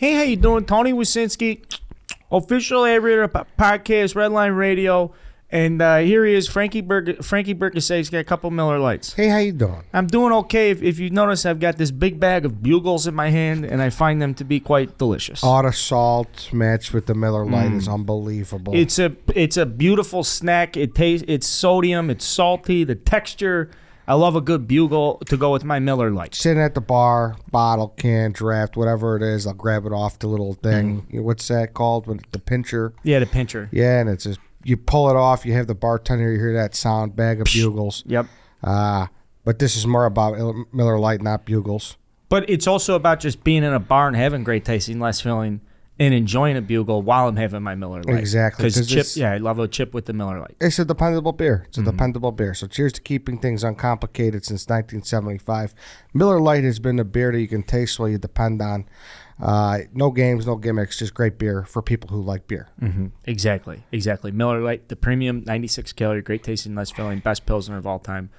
Hey, how you doing? Tony Wasinski, official aviator podcast, Redline Radio. And here he is, Frankie Berkasay. He's got a couple Miller Lights. Hey, how you doing? I'm doing okay. If you notice, I've got this big bag of Bugles in my hand, and I find them to be quite delicious. All the salt matched with the Miller Lite is unbelievable. It's a beautiful snack. It's sodium. It's salty. The texture. I love a good Bugle to go with my Miller Lite. Sitting at the bar, bottle, can, draft, whatever it is, I'll grab it off the little thing. What's that called? The pincher? Yeah, the pincher. Yeah, and it's just, you pull it off, you have the bartender, you hear that sound, bag of Bugles. Yep. But this is more about Miller Lite, not Bugles. But it's also about just being in a bar and having great tasting, less filling, and enjoying a Bugle while I'm having my Miller Lite. Exactly. Because I love a chip with the Miller Lite. It's a dependable beer. It's a dependable beer. So cheers to keeping things uncomplicated since 1975. Miller Lite has been a beer that you can taste while you depend on. No games, no gimmicks, just great beer for people who like beer. Mm-hmm. Exactly. Miller Lite, the premium, 96 calorie, great tasting, less filling, best Pilsner of all time.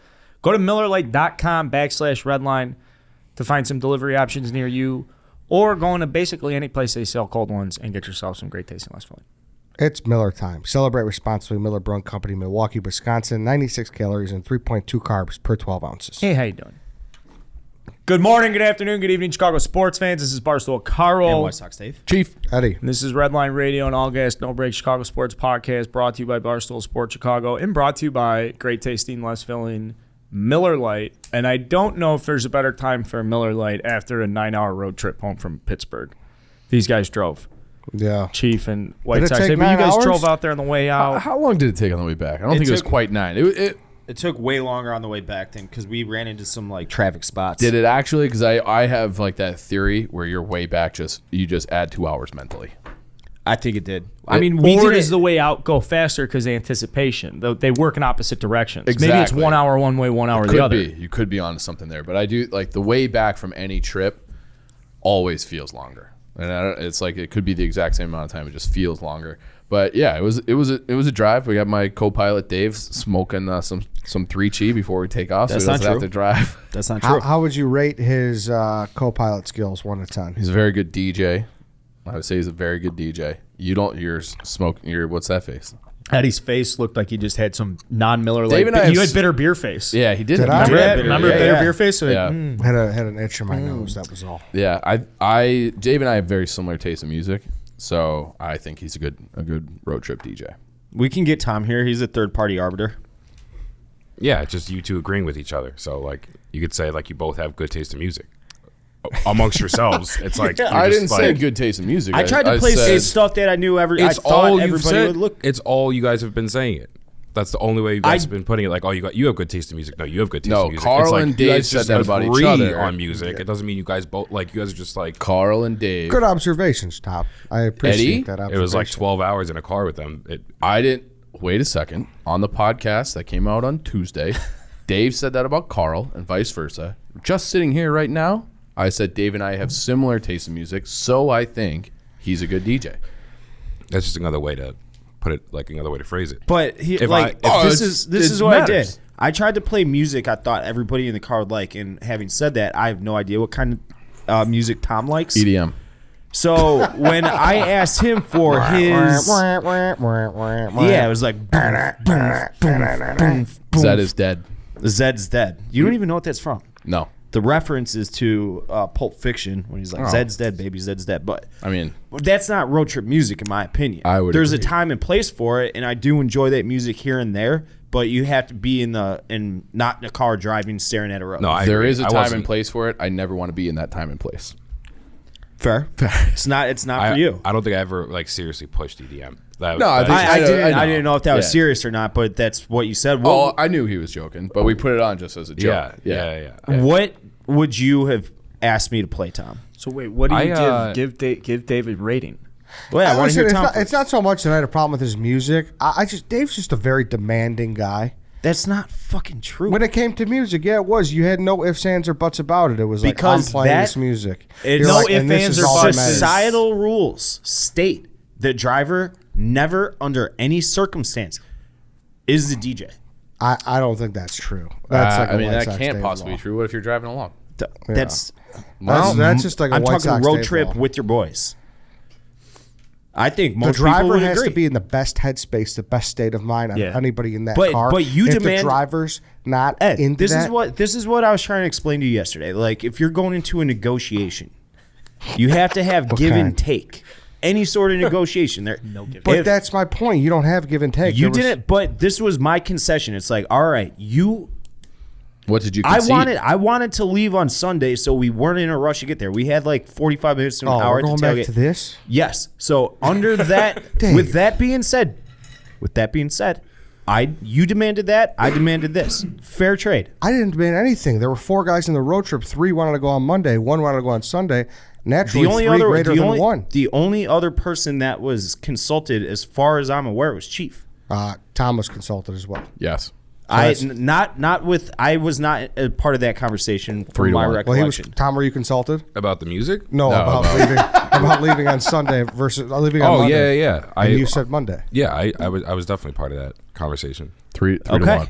Go to MillerLite.com/Redline to find some delivery options near you, or go into basically any place they sell cold ones and get yourself some great tasting, less filling. It's Miller time. Celebrate responsibly. Miller Brewing Company, Milwaukee, Wisconsin. 96 calories and 3.2 carbs per 12 ounces. Hey, how you doing? Good morning, good afternoon, good evening, Chicago sports fans. This is Barstool Carl. And White Sox Dave. Chief Eddie. And this is Redline Radio and All Gas, No Break Chicago Sports Podcast, brought to you by Barstool Sports Chicago and brought to you by great tasting, less filling Miller Lite. And I don't know if there's a better time for a Miller Lite after a 9-hour road trip home from Pittsburgh. These guys drove. Yeah. Chief and White Sox. take But 9 you guys hours? drove out there on the way out. How long did it take on the way back? I don't think it was quite 9. It took way longer on the way back then because we ran into some like traffic spots. Did it actually? Because I have like that theory where your way back you just add 2 hours mentally. I think it did. I mean, or does the way out go faster because of anticipation? They work in opposite directions. Exactly. Maybe it's 1 hour one way, 1 hour the other. You could be onto something there. But I do like the way back from any trip always feels longer. And it's like it could be the exact same amount of time. It just feels longer. But yeah, it was a drive. We got my co-pilot Dave smoking some 3-Chi before we take off, That's so he not doesn't have true. to drive. That's not true. How would you rate his co-pilot skills 1 to 10? He's a very good DJ. I would say he's a very good DJ. You're smoking. What's that face? Eddie's face looked like he just had some non-Miller Lite. Dave and I You have had bitter beer face. Yeah, he did. Did I? Remember bitter beer face? So Yeah. Had an itch in my nose. That was all. Yeah, Dave and I have very similar taste in music, so I think he's a good road trip DJ. We can get Tom here. He's a third-party arbiter. Yeah, it's just you two agreeing with each other. So, like, you could say, like, you both have good taste in music. Amongst yourselves, it's like I didn't say good taste in music. I tried to play said, stuff that I knew I it's thought all you've everybody said. would look. It's all you guys have been saying it. That's the only way you guys have been putting it. Like, you have good taste in music. No, you have good taste No, in music. Carl it's like, and you Dave guys said just that about each agree other. on music. It doesn't mean you guys both you guys are just like Carl and Dave. Good observations, Top. I appreciate Eddie? that observation. it was like 12 hours in a car with them. I didn't. Wait a second. On the podcast that came out on Tuesday, Dave said that about Carl and vice versa. Just sitting here right now, I said Dave and I have similar taste in music, so I think he's a good DJ. That's just another way to put it, like another way to phrase it. But this is what I did. I tried to play music I thought everybody in the car would like, and having said that, I have no idea what kind of music Tom likes. EDM. So when I asked him for his, yeah, it was like Zed is dead. Zed's dead. You don't even know what that's from. No. The reference is to Pulp Fiction when he's like, Zed's dead, baby, Zed's dead. But I mean, that's not road trip music, in my opinion. There's a time and place for it, and I do enjoy that music here and there. But you have to be not in a car driving, staring at a road. No, there is a time and place for it. I never want to be in that time and place. Fair. It's not for you. I don't think I ever like seriously pushed EDM. I didn't know if that was serious or not, but that's what you said. Well, I knew he was joking, but we put it on just as a joke. Yeah. What would you have asked me to play, Tom? So wait, what do you give David rating? Well, yeah, I want to hear Tom. It's not so much that I had a problem with his music. Dave's just a very demanding guy. That's not fucking true. When it came to music, yeah, it was. You had no ifs, ands, or buts about it. It was like, I'm playing this music. No ifs, ands, or buts. Societal rules state the driver never, under any circumstance, is the DJ. I don't think that's true. That's I mean, that can't possibly be true. What if you're driving along? That's just like a I'm White talking Sox road day trip ball. with your boys. I think The most people driver would has agree. to be in the best headspace, the best state of mind on anybody in that car. But you if demand the driver's not Ed, into this that. is what I was trying to explain to you yesterday. Like if you're going into a negotiation, you have to have give and take. Any sort of negotiation there. No give. But that's my point. You don't have give and take. You didn't. But this was my concession. It's like, all right, What did you concede? I wanted to leave on Sunday, so we weren't in a rush to get there. We had like 45 minutes to an hour we're going to back tailgate. to this? Yes. So under that, Dave. with that being said, you demanded that. I demanded this. Fair trade. I didn't demand anything. There were 4 guys in the road trip. 3 wanted to go on Monday. 1 wanted to go on Sunday. Naturally, 3 greater than 1. The only other person that was consulted, as far as I'm aware, was Chief. Tom was consulted as well. Yes. I was not a part of that conversation from my recollection. Tom, were you consulted? About the music? No, about leaving on Sunday versus leaving on Monday. Yeah. And you said Monday. Yeah, I was definitely part of that conversation. 3 to 1.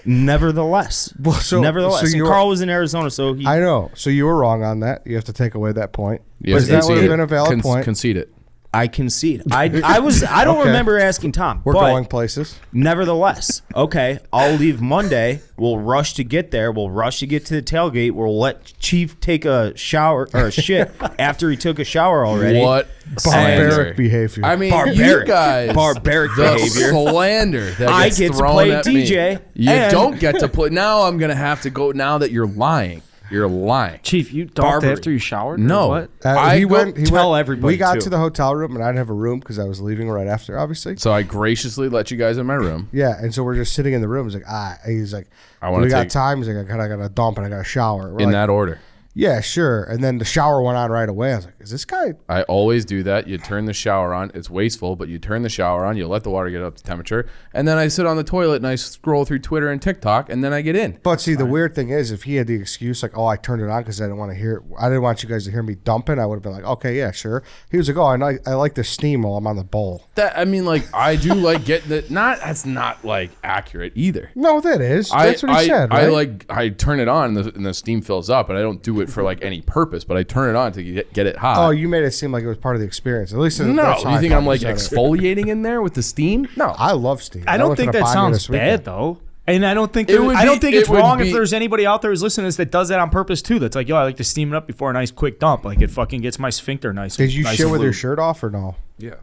Nevertheless, and Carl was in Arizona, so he. I know. So you were wrong on that. You have to take away that point. Yes, that would have been a valid point. Concede it. I concede. I don't Okay. remember asking Tom. We're going places. Nevertheless, okay, I'll leave Monday. We'll rush to get there. We'll rush to get to the tailgate. We'll let Chief take a shower or a shit after he took a shower already. What Barbaric behavior. I mean, Barbaric. you guys. Barbaric the behavior. slander that I gets get to thrown play at DJ, me. You and- don't get to play. Now I'm going to have to go now that you're lying. You're lying. Chief, you dunked Barbary. after you showered? Or No. what? He went. everybody, We got too. to the hotel room, and I didn't have a room because I was leaving right after, obviously. So I graciously let you guys in my room. Yeah, and so we're just sitting in the room. He's like, He's like, I wanna we got take- time. He's like, I got a dump and I got a shower. We're In like, that order. Yeah, sure. And then the shower went on right away. I was like, is this guy? I always do that. You turn the shower on. It's wasteful, but you turn the shower on. You let the water get up to temperature. And then I sit on the toilet and I scroll through Twitter and TikTok, and then I get in. But see, the weird thing is, if he had the excuse like, I turned it on because I didn't want to hear. I didn't want you guys to hear me dumping. I would have been like, okay, yeah, sure. He was like, I like the steam while I'm on the bowl. I do like getting it. That's not like accurate either. No, that is. That's what he said. Right? I turn it on and the steam fills up, and I don't do it for like any purpose, but I turn it on to get it hot. Oh, you made it seem like it was part of the experience. At least no. that's how You I think thought I'm you like said it. exfoliating in there with the steam? No. I love steam. I don't went to think the that Bayou sounds this weekend. bad though. And I don't think It would I don't be- think it's it would wrong be- if there's anybody out there who's listening to this that does that on purpose too. That's like, I like to steam it up before a nice quick dump. Like it fucking gets my sphincter nice. Did you nice shit and with your lube. shirt off or no? Yeah.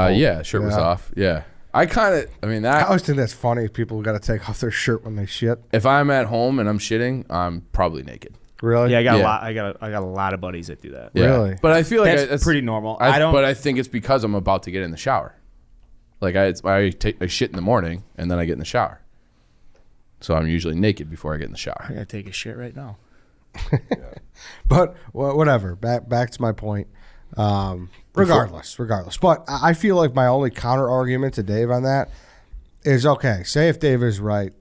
Yeah, shirt was Yeah. off. Yeah. I always think that's funny. People got to take off their shirt when they shit. if I'm at home and I'm shitting, I'm probably naked. Really? Yeah, I got Yeah. a lot. I got a lot of buddies that do that. Yeah. Really? But I feel like That's pretty normal. But I think it's because I'm about to get in the shower. Like I shit in the morning and then I get in the shower. So I'm usually naked before I get in the shower. I gotta take a shit right now. But whatever. Back to my point. Regardless. But I feel like my only counter argument to Dave on that is, okay, say if Dave is right,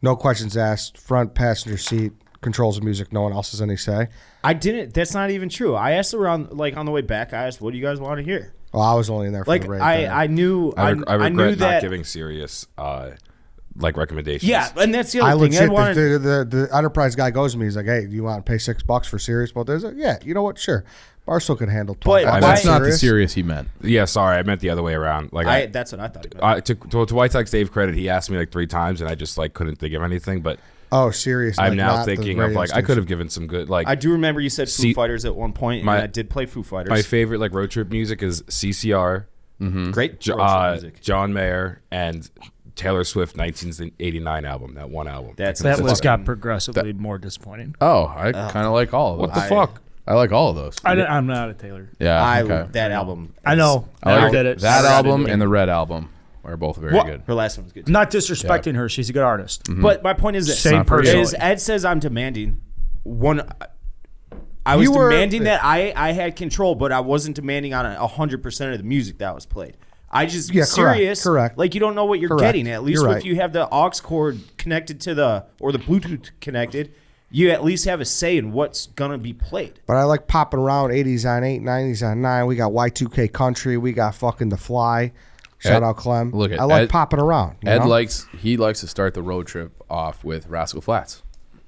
no questions asked, front passenger seat, controls the music, no one else has any say. I didn't. That's not even true. I asked around, like on the way back. I asked, "What do you guys want to hear?" Well, I was only in there for Like the raid. I knew. I I regret knew not that. giving serious recommendations. Yeah, and that's the other I thing. legit, I wanted. the enterprise guy goes to me. He's like, "Hey, do you want to pay $6 for serious about this?" Like, yeah, you know what? Sure, Barstool can handle. But $12. That's not the Serious? serious he meant. Yeah, sorry, I meant the other way around. Like That's what I thought. to White Sox Dave credit, he asked me like 3 times, and I just like couldn't think of anything. But Oh, serious. I'm like, now not the thinking of radio like I station. could have given some good like I do remember you said Foo See- Fighters at one point, and my- I did play Foo Fighters. my favorite like road trip music is CCR, Great road trip music. John Mayer, and Taylor Swift 1989 album. That one album. That's That fucking- list got progressively more disappointing. Oh, I kind of like all of those. what the fuck? I like all of those. I'm not a Taylor. Yeah. okay. That album. I know. I I like did it. that I album did it. and the Red album are both very What? good. Her last one was good. I'm not disrespecting her. She's a good artist. But my point is this: Same person. is Ed says I'm demanding one. I was You were- demanding that I had control, but I wasn't demanding on 100% of the music that was played. I just Yeah, serious. correct. Like you don't know what you're Correct. getting. At least You're if right. you have the aux cord connected to the Bluetooth connected, you at least have a say in what's gonna be played. But I like popping around 80s on 8, 90s on 9. We got Y2K Country. We got fucking The Fly. Shout Ed- out Clem. look at I like Ed- popping around. you Ed know? likes to start the road trip off with Rascal Flatts.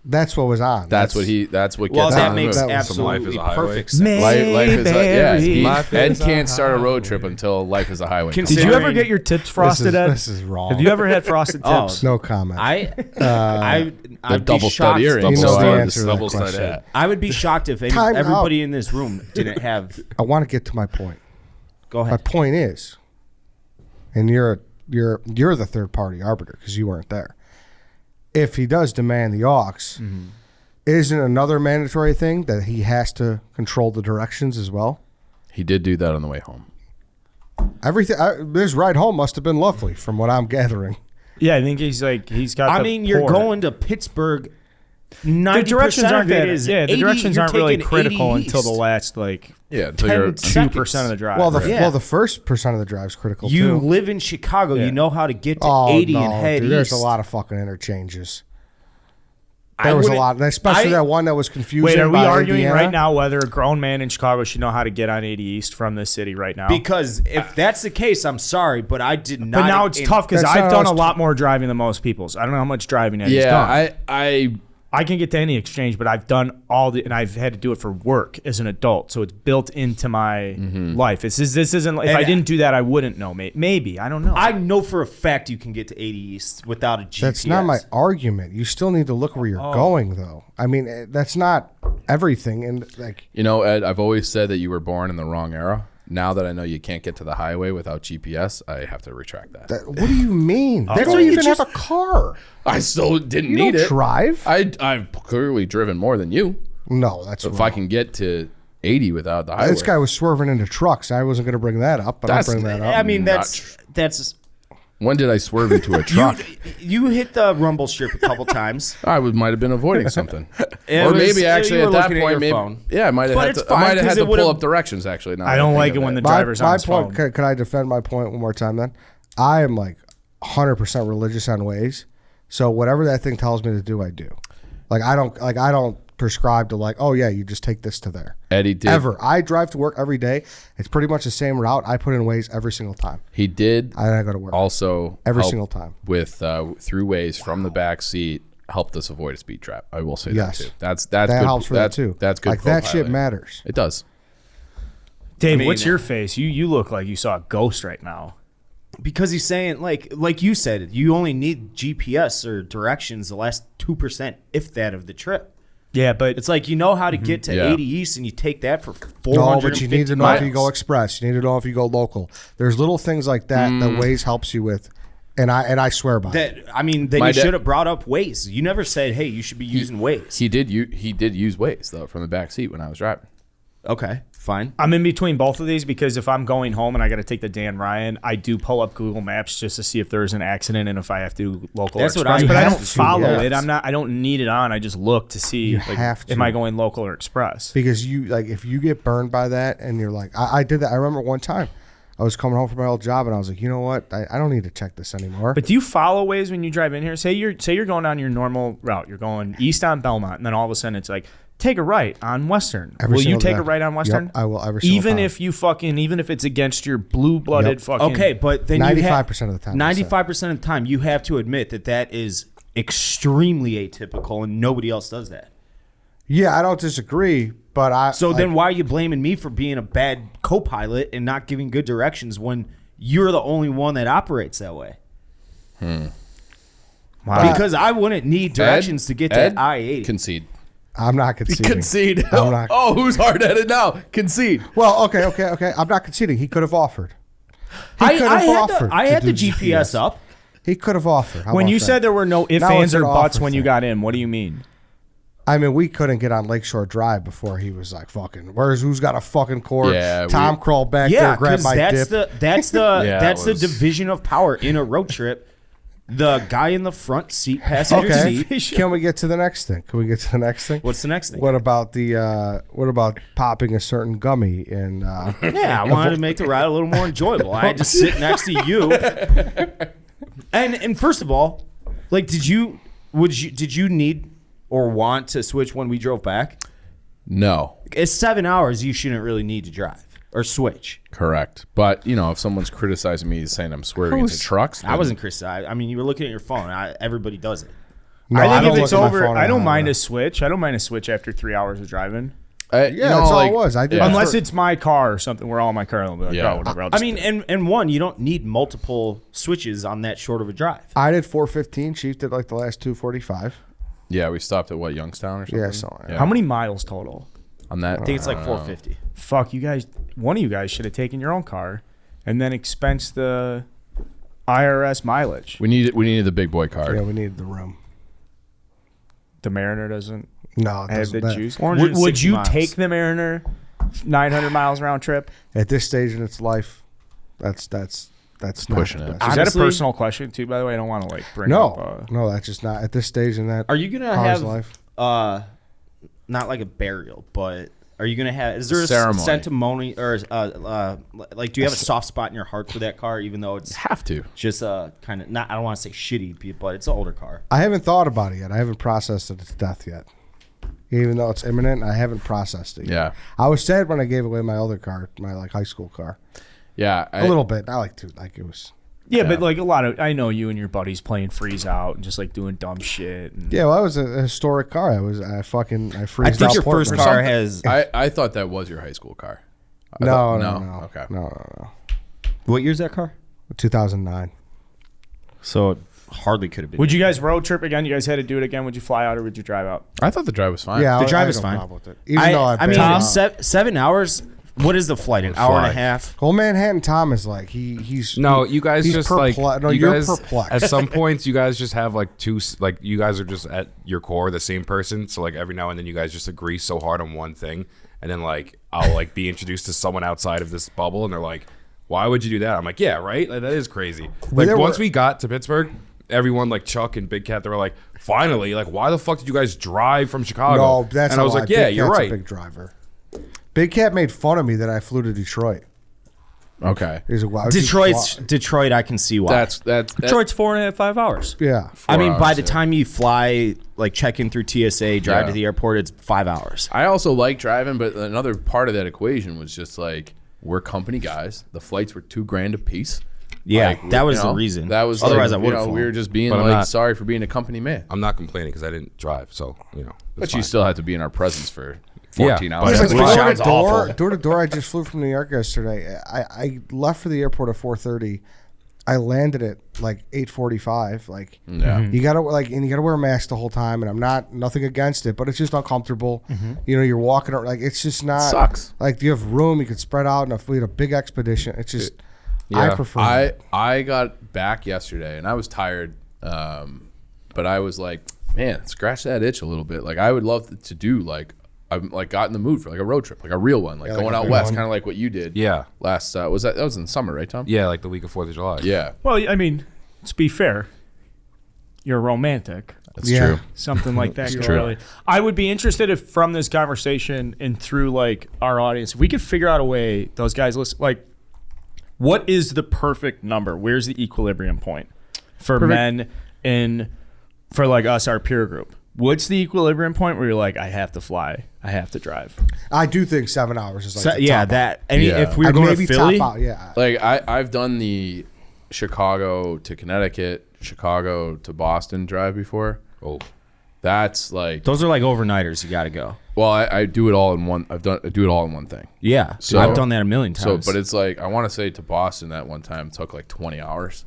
That's what was on. That's what gets Well, on that the makes movie. absolutely Life is a highway. perfect sense. Life is Mayberry. Ed can't start a road trip until Life is a Highway. Did you ever get your tips frosted, Ed? This is wrong. Have you ever had frosted Oh, tips? No comment. I'd be double shocked. stud earrings? He knows So, the uh, answer to that double stud question. head. I would be shocked if Time everybody out. in this room didn't have. I want to get to my point. Go My ahead. point is, and you're the third party arbiter because you weren't there. If he does demand the aux, isn't another mandatory thing that he has to control the directions as well? He did do that on the way home. Everything. This ride home must have been lovely, from what I'm gathering. Yeah, I think he's got. I the mean, you're port. going to Pittsburgh. 90% The directions aren't of it that. is Yeah, the 80, directions you're aren't really taking critical 80 until the east. last like Yeah, until 10 you're 2% of the drive. Well, right? the first percent of the drive is critical You too. live in Chicago. Yeah. You know how to get to Oh 80 no, and head dude, there's east. a lot of fucking interchanges. I There was a wouldn't- lot, especially I- that one that was confusing. Wait, are we by arguing Indiana. right now whether a grown man in Chicago should know how to get on 80 East from this city right now? Because if that's the case, I'm sorry, but I did not. But now it's tough because That's I've not done us a lot more driving than most people's. I don't know how much driving Eddie's Yeah, done. I can get to any exchange, but I've done and I've had to do it for work as an adult, so it's built into my life. This isn't. If I didn't do that, I wouldn't know. Maybe I don't know. I know for a fact you can get to 80 East without a GPS. That's not my argument. You still need to look where you're going, though. I mean, that's not everything. And like, You know, Ed, I've always said that you were born in the wrong era. Now that I know you can't get to the highway without GPS, I have to retract that. what do you mean? They don't what you even just- have a car. I still didn't You need don't it. drive? I've clearly driven more than you. No, that's If wrong. I can get to 80 without the highway. This guy was swerving into trucks. I wasn't going to bring that up, but I'll That's- bring that up. I mean, Not that's When did I swerve into a truck? you hit the rumble strip a couple times. Might have been avoiding something. It Or was- maybe actually you were at that looking at point, your maybe phone. yeah, I might have But had it's to, fine, I might have 'cause had it to would've- pull up directions actually. now I that don't think like of it when the my driver's on his phone. point, can I defend my point one more time then? I am like 100% religious on Waze. So whatever that thing tells me to do, I do. Like I don't prescribe to like, oh yeah, you just take this to there. Eddie did. Ever. I drive to work every day. It's pretty much the same route. I put in Waze every single time. He did I go to work. also Every help single time. with through Waze from the back seat helped us avoid a speed trap. I will say Yes. that too. That's That good. helps for that too. That's good. Like that shit profiling. matters. It does. Dave, I mean, what's your face? You look like you saw a ghost right now. Because he's saying, like you said, you only need GPS or directions the last 2%, if that, of the trip. Yeah, but It's like you know how to get to Yeah. 80 East, and you take that for 450 No, but you need to know miles. if you go express. You need to know if you go local. There's little things like that that Waze helps you with, and I swear by it. That I mean, then My you dad- should have brought up Waze. You never said, "Hey, you should be using Waze." He did use Waze though from the back seat when I was driving. Okay, fine. I'm in between both of these because if I'm going home and I got to take the Dan Ryan, I do pull up Google Maps just to see if there's an accident and if I have to do local That's or what express. I But I have don't to, follow yes. it. I don't need it on. I just look to see You like, have to. am I going local or express. Because you like if you get burned by that and you're like I did that. I remember one time I was coming home from my old job and I was like, you know what? I don't need to check this anymore. But do you follow Waze when you drive in here? Say you're going down your normal route. You're going east on Belmont, and then all of a sudden it's like take a right on Western. Every Will you single take day. a right on Western? Yep, I will every single even time. if you even if it's against your blue-blooded Yep. fucking. Okay, but then 95% of the time. 95% of the time, you have to admit that is extremely atypical, and nobody else does that. Yeah, I don't disagree, but I So then, why are you blaming me for being a bad co-pilot and not giving good directions when you're the only one that operates that way? Wow. Because I wouldn't need directions to get to Ed, I-80. Concede. I'm not conceding. Concede. I'm not- Oh, who's hard headed now? Concede. Well, okay. I'm not conceding. He could have offered. I could have offered had to the do GPS up. He could have offered. How When about you that? said there were no ifs, Now ands, it's or an buts offer when you thing. got in, what do you mean? I mean, we couldn't get on Lakeshore Drive before he was like, "Fucking, who's got a fucking cord?" Yeah, Tom crawled back Yeah, there, grabbed because my that's dip. that's the Yeah, that's it the was- division of power in a road trip. The guy in the front seat, passenger Okay, seat. can we get to the next thing? Can we get to the next thing? What's the next thing? What about popping a certain gummy in? Yeah, I wanted to make the ride a little more enjoyable. I had to sit next to you. And first of all, like, did you need or want to switch when we drove back? No. It's 7 hours. You shouldn't really need to drive or switch. Correct. But, if someone's criticizing me saying I'm swerving into trucks. I wasn't criticized. I mean, you were looking at your phone. Everybody does it. No, I think don't if it's look at my over, phone I don't on mind it. a switch. I don't mind a switch after 3 hours of driving. Yeah, that's all it was. I did that Unless for- it's my car or something. We're all in my car. I'll be like, Yeah. oh, whatever. I'll I just mean, and one, you don't need multiple switches on that short of a drive. I did 415. Chief did like the last 245. Yeah, we stopped at what, Youngstown or something? Yeah, something. Yeah. How many miles total? On that? I think it's like 450. Fuck, you guys. One of you guys should have taken your own car and then expense the IRS mileage. We needed the big boy card. Yeah, we needed the room. The Mariner doesn't No, it have the doesn't. juice. 460 Would you miles. take the Mariner 900 miles round trip? At this stage in its life, that's not pushing the it. best. Is that a Honestly- personal question too? By the way, I don't want to like bring up. No, that's just not at this stage in that. Are you gonna car's have life. not like a burial, but are you gonna have? Is there a Ceremony. sentimental or like? Do you have a soft spot in your heart for that car, even though it's Have to. just kind of not? I don't want to say shitty, but it's an older car. I haven't thought about it yet. I haven't processed it to death yet. Even though it's imminent, I haven't processed it yet. Yeah. I was sad when I gave away my other car, my like high school car. Yeah. A little bit. Not like two. Like it was. Yeah, Yeah. but like a lot of, I know you and your buddies playing freeze out and just like doing dumb shit. And Yeah, well, it was a historic car. I freezed I think out your first Portland. car has. I thought that was your high school car. I No, thought- no. Okay. No. What year's that car? 2009. So it hardly could have been. Would you guys road trip again? You guys had to do it again? Would you fly out or would you drive out? I thought the drive was fine. Yeah, The I drive had is no fine. problem with it. Even though I mean, paid out. 7 hours. What is the flight? An hour and a Fly. half. Well, Manhattan Tom is like he's No, you guys he's just like No, you you're guys, perplexed. At some points, you guys just have like like you guys are just at your core the same person. So like every now and then, you guys just agree so hard on one thing, and then like I'll like be introduced to someone outside of this bubble, and they're like, "Why would you do that?" I'm like, "Yeah, right. Like, that is crazy." Like there once were- we got to Pittsburgh, everyone like Chuck and Big Cat, they were like, "Finally, like why the fuck did you guys drive from Chicago?" No, that's and a I was lie. like, "Yeah, Big you're Cat's right." A big driver. Big Cat made fun of me that I flew to Detroit. Okay. He's like, "Why would you fly?" Detroit. I can see why. That's Detroit's 4.5, 5 hours. Yeah. I mean, 4 by hours, the yeah. time you fly, like check in through TSA, drive Yeah. to the airport, it's 5 hours. I also like driving, but another part of that equation was just like we're company guys. The flights were $2,000 a piece. Yeah, Like, that was you the know, reason. That was Otherwise, like, I would have. we were just being But I'm like not- sorry for being a company man. I'm not complaining because I didn't drive, so you know. But it's you fine. still had to be in our presence for 14 Yeah. hours. It's like Which door sounds to door, awful. door to door. I just flew from New York yesterday. I left for the airport at 4:30. I landed at like 8:45. Like Yeah. you gotta and you gotta wear a mask the whole time. And I'm nothing against it, but it's just uncomfortable. You know, you're walking around, like it's just not Sucks. Like you have room, you could spread out. And if we had a big expedition, it's just I Yeah. prefer. I got back yesterday and I was tired, but I was like, man, scratch that itch a little bit. Like I would love to do like I'm like got in the mood for like a road trip, like a real one, like Yeah, like going a out big west, one. kind of like what you did. Yeah. Last that was in summer, right, Tom? Yeah, like the week of 4th of July. Yeah, Well, I mean, let's be fair. You're romantic. that's Yeah. true. Something like that. could true. Really, I would be interested if from this conversation and through like our audience, if we could figure out a way, those guys listen, like, what is the perfect number? Where's the equilibrium point for men and for like us, our peer group? What's the equilibrium point where you're like, I have to fly, I have to drive? I do think 7 hours is like the yeah, top that. Yeah. If we were I'd going maybe to Philly, top out. Yeah. Like I've done the Chicago to Connecticut, Chicago to Boston drive before. Oh. That's like those are like overnighters. You got to go. well, I do it all in one. I do it all in one thing. Yeah, So- I've done that a million So, times. but it's like I want to say to Boston that one time took like 20 hours.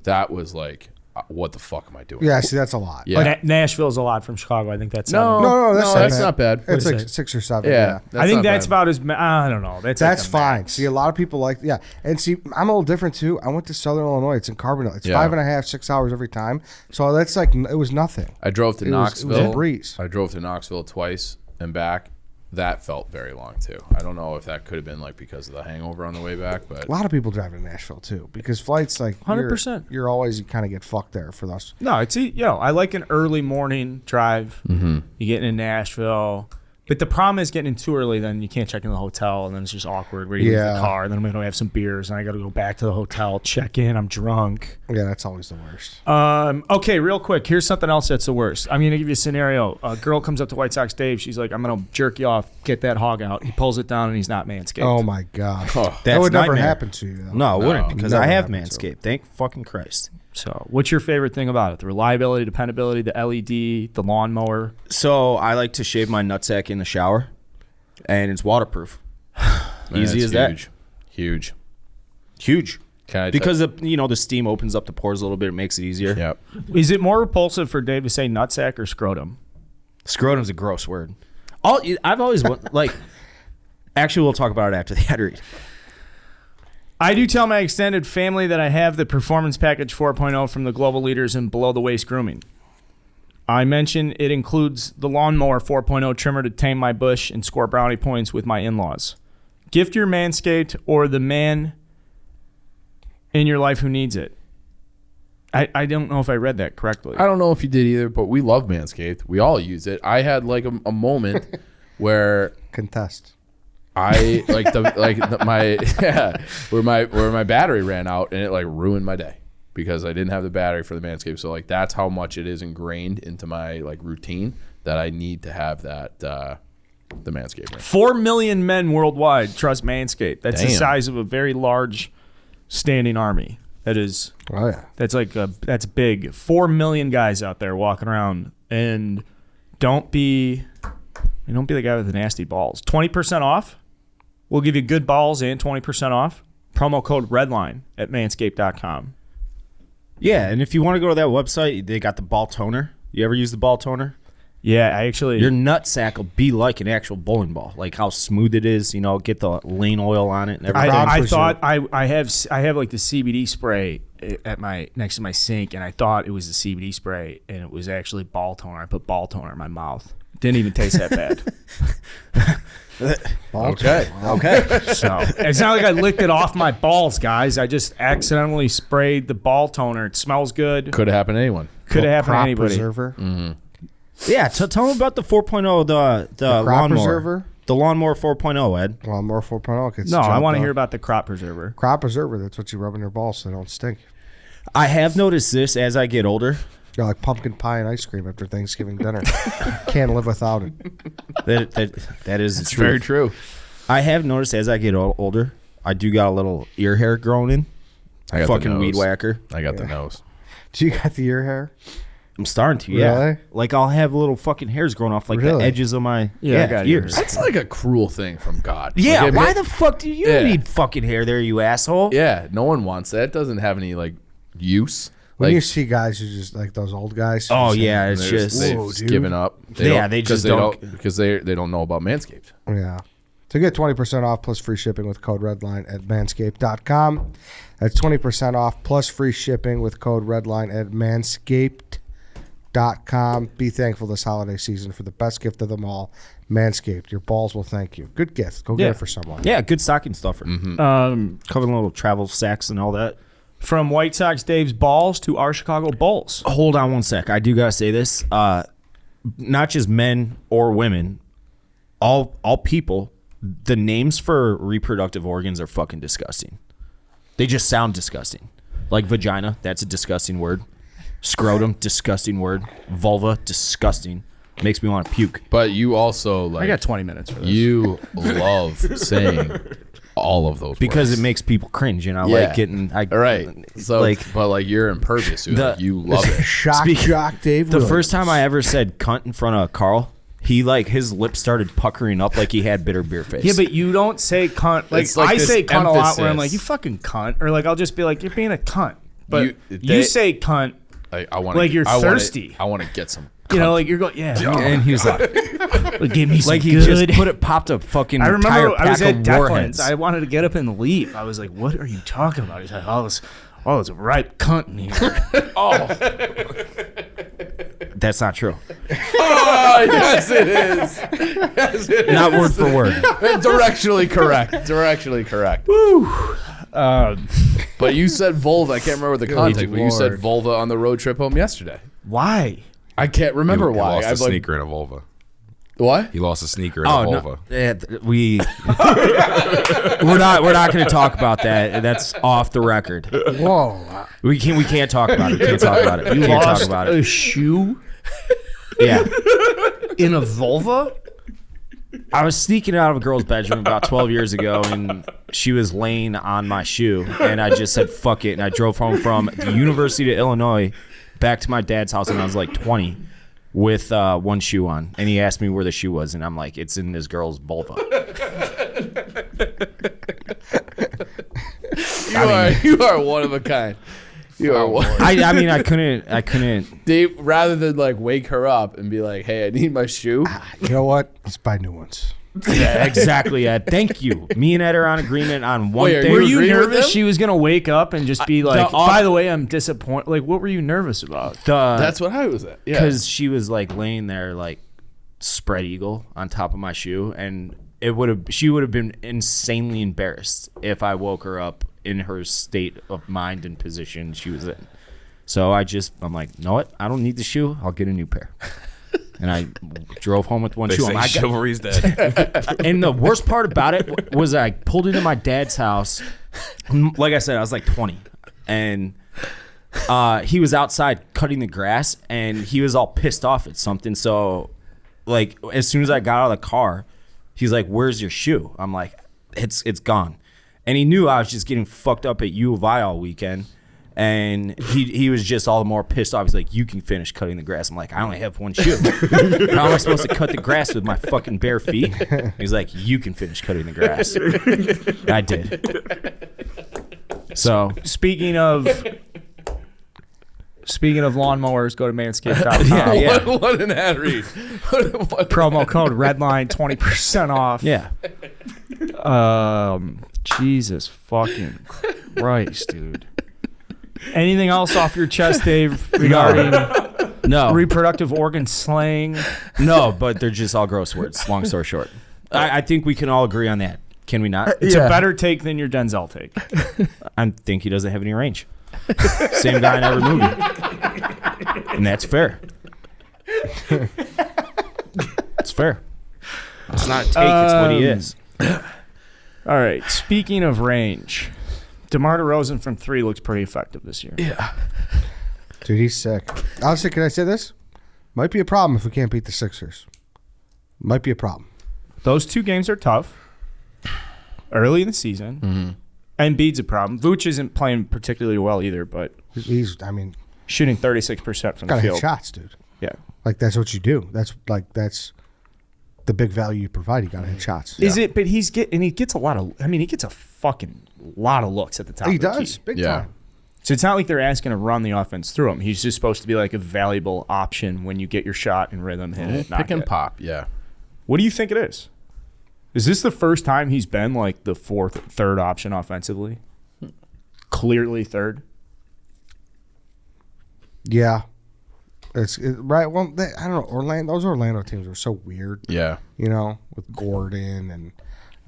That was like, what the fuck am I doing? Yeah, see, that's a lot. Yeah. But Nashville's a lot from Chicago. I think that's No, No, that's not bad. It's What like is it? 6 or 7. Yeah, Yeah. I think not that's bad. about as I don't know. That's That's like the fine. max. See, a lot of people like, yeah. And see, I'm a little different too. I went to Southern Illinois. It's in Carbondale. It's Yeah. 5.5, 6 hours every time. So that's like, it was nothing. I drove to It was a Knoxville. breeze. I drove to Knoxville twice and back. That felt very long too. I don't know if that could have been like because of the hangover on the way back, but A lot of people drive to Nashville too because flights like 100%. You're always you kind of get fucked there for those. No, it's I like an early morning drive. Mm-hmm. You get in Nashville, but the problem is getting in too early. Then you can't check in the hotel, and then it's just awkward. Where you leave Yeah. the car, and then I'm gonna have some beers, and I got to go back to the hotel, check in. I'm drunk. Yeah, that's always the worst. Okay, real quick. Here's something else that's the worst. I'm gonna give you a scenario. A girl comes up to White Sox Dave. She's like, "I'm gonna jerk you off. Get that hog out." He pulls it down, and he's not manscaped. Oh my god, that That's would never nightmare. happen to you. Though. No, it wouldn't because Never I have happened to Manscaped. Thank fucking Christ. So, what's your favorite thing about it? The reliability, dependability, the LED, the lawnmower. So I like to shave my nutsack in the shower, and it's waterproof. Man, Easy it's as that. Huge. Huge. Can I Because the steam opens up the pores a little bit, it makes it easier. Yep. Is it more repulsive for Dave to say nutsack or scrotum? Scrotum's a gross word. I've always like. Actually, we'll talk about it after the ad read. I do tell my extended family that I have the Performance Package 4.0 from the global leaders in below-the-waist grooming. I mentioned it includes the Lawnmower 4.0 trimmer to tame my bush and score brownie points with my in-laws. Gift your Manscaped or the man in your life who needs it. I don't know if I read that correctly. I don't know if you did either, but we love Manscaped. We all use it. I had like a moment where Contest. where my battery ran out and it like ruined my day because I didn't have the battery for the Manscaped. So like that's how much it is ingrained into my like routine that I need to have that the Manscaped ring. 4 million men worldwide trust Manscaped. That's the Damn. size of a very large standing army. That is, Oh yeah. that's big. 4 million guys out there walking around, and don't be the guy with the nasty balls. 20% off. We'll give you good balls and 20% off. Promo code REDLINE at manscaped.com. Yeah, and if you want to go to that website, they got the ball toner. You ever use the ball toner? Yeah, I actually. Your nutsack will be like an actual bowling ball, like how smooth it is. Get the lean oil on it and everything. I thought I have like the CBD spray at next to my sink, and I thought it was the CBD spray, and it was actually ball toner. I put ball toner in my mouth. Didn't even taste that bad. Okay. Okay. So it's not like I licked it off my balls, guys. I just accidentally sprayed the ball toner. It smells good. Could have happened to anyone. Could have happened to Crop anybody. preserver. Yeah, tell them about the 4.0, the crop lawnmower. preserver? The lawnmower 4.0, Ed. Lawnmower 4.0 gets No, I jumped want to on. hear about the crop preserver. Crop preserver. That's what you rub in your balls so they don't stink. I have noticed this as I get older. You're like pumpkin pie and ice cream after Thanksgiving dinner. Can't live without it. That is It's very true. I have noticed as I get older, I do got a little ear hair growing in. I got the Fucking nose. weed whacker. I got the nose. Do you got the ear hair? I'm starting to, yeah. Really? Like I'll have little fucking hairs growing off like Really? the edges of my I got ears. That's like a cruel thing from God. Yeah, Like, why the fuck do you Yeah. need fucking hair there, you asshole? Yeah, no one wants that. It doesn't have any like use. When Like, you see guys who just like those old guys. who Oh just- yeah, it's they're just they've Whoa, just dude. given up. Yeah, they just don't- because they don't know about Manscaped. Yeah. To get 20% off plus free shipping with code REDLINE at manscaped.com. That's 20% off plus free shipping with code REDLINE at manscaped.com. Be thankful this holiday season for the best gift of them all, Manscaped. Your balls will thank you. Good gift. Go get Yeah. it for someone. yeah, good stocking stuffer. Covering little travel sacks and all that. From White Sox Dave's balls to our Chicago Bulls. Hold on one sec. I do gotta say this. Not just men or women, all people. The names for reproductive organs are fucking disgusting. They just sound disgusting. Like vagina, that's a disgusting word. Scrotum, disgusting word. Vulva, disgusting. Makes me want to puke. But you also like I got 20 minutes for this. you love saying all of those Because words. it makes people cringe, and I Yeah. like getting. All right. So like but like you're impervious to it. The- Like, you love it. Shock jock Dave the Williams. first time I ever said cunt in front of Carl, he like his lips started puckering up like he had bitter beer face. Yeah, but you don't say cunt. Like, It's like I this say cunt a lot where I'm emphasis. like, you fucking cunt. Or like, I'll just be like, you're being a cunt. But You- you they- say cunt, Like I want Like you're thirsty. I want to get some. you know, like you're going, yeah. and he was like, Give me some like he good. just popped a fucking I remember entire I was pack at of warheads. Declan's. I wanted to get up and leave. I was like, what are you talking about? He's like, oh, it's a ripe cunt in here. That's not true. Oh, yes, it is. Yes, it Not is. word for word. Directionally correct. Directionally correct. But you said vulva. I can't remember the context, but you said Lord. vulva on the road trip home yesterday. Why? I can't remember He why. lost a I've like sneaker in a vulva. what? He lost a sneaker in Oh a no, vulva. we're not going to talk about that. That's off the record. Whoa. We can't talk about it. We can't talk about it. We can't talk about a it. shoe Yeah. in a vulva? I was sneaking out of a girl's bedroom about 12 years ago, and she was laying on my shoe, and I just said, fuck it, and I drove home from the University of Illinois back to my dad's house, and I was like 20 with one shoe on, and he asked me where the shoe was, and I'm like, it's in this girl's vulva. You are one of a kind. You are one. I mean, I couldn't. They, rather than like wake her up and be like, hey, I need my shoe. You know what? Let's buy new ones. Yeah, exactly, Ed. Thank you. Me and Ed are on agreement on one Wait, thing. Were you agreeing with nervous them? she was gonna wake up and just be like, by the way, I'm disappointed? Like, what were you nervous about? That's what I was at. Yeah. Because she was like laying there like spread eagle on top of my shoe, and she would have been insanely embarrassed if I woke her up in her state of mind and position she was in. So I'm like, you know what? I don't need the shoe. I'll get a new pair. And I drove home with one They shoe. say chivalry's dead. And the worst part about it was I pulled into my dad's house. Like I said, I was like 20. And he was outside cutting the grass, and he was all pissed off at something. So, like, as soon as I got out of the car, he's like, where's your shoe? I'm like, it's gone. And he knew I was just getting fucked up at U of I all weekend. And he was just all the more pissed off. He's like, you can finish cutting the grass. I'm like, I only have one shoe. How am I supposed to cut the grass with my fucking bare feet? He's like, you can finish cutting the grass. And I did. So Speaking of lawnmowers, go to manscaping.com. Yeah. What an ad read. What Promo code Redline, 20% off. yeah. Jesus fucking Christ, dude. Anything else off your chest, Dave, regarding No. reproductive organ slang? No, but they're just all gross words, long story short. I think we can all agree on that. Can we not? It's a better take than your Denzel take. I think he doesn't have any range. Same guy in every movie. And that's fair. It's fair. It's not a take, it's what he is. All right. Speaking of range, DeMar DeRozan from 3 looks pretty effective this year. Yeah. Dude, he's sick. Honestly, can I say this? Might be a problem if we can't beat the Sixers. Might be a problem. Those 2 games are tough early in the season. Mm-hmm. Embiid's a problem. Vooch isn't playing particularly well either, but He's shooting 36% from the gotta hit field. shots, dude. Yeah. Like, that's what you do. That's the big value you provide. You gotta hit shots. Is it? But he gets a lot of. I mean, he gets a fucking lot of looks at the top. He of the does. key. Big Yeah. time. So it's not like they're asking to run the offense through him. He's just supposed to be like a valuable option when you get your shot and rhythm, hit it, knock Pick and it. pop. Yeah. What do you think it is? Is this the first time he's been like the third option offensively? Clearly third. Yeah. Right. Well, I don't know. Those Orlando teams were so weird. Yeah. You know, with Gordon and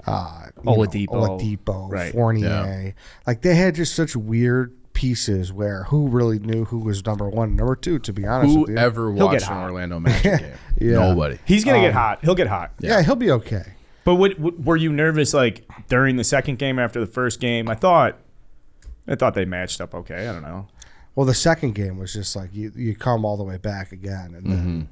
Oladipo. Right. Fournier. Yeah. Like, they had just such weird pieces where who really knew who was number 1 and number 2, to be honest with you. Whoever He'll watched get an hot. Orlando Magic game? Yeah. Nobody. He's gonna get hot. He'll get hot. Yeah, he'll be okay. But were you nervous like during the second game after the first game? I thought they matched up okay. I don't know. Well, the second game was just like you come all the way back again, and then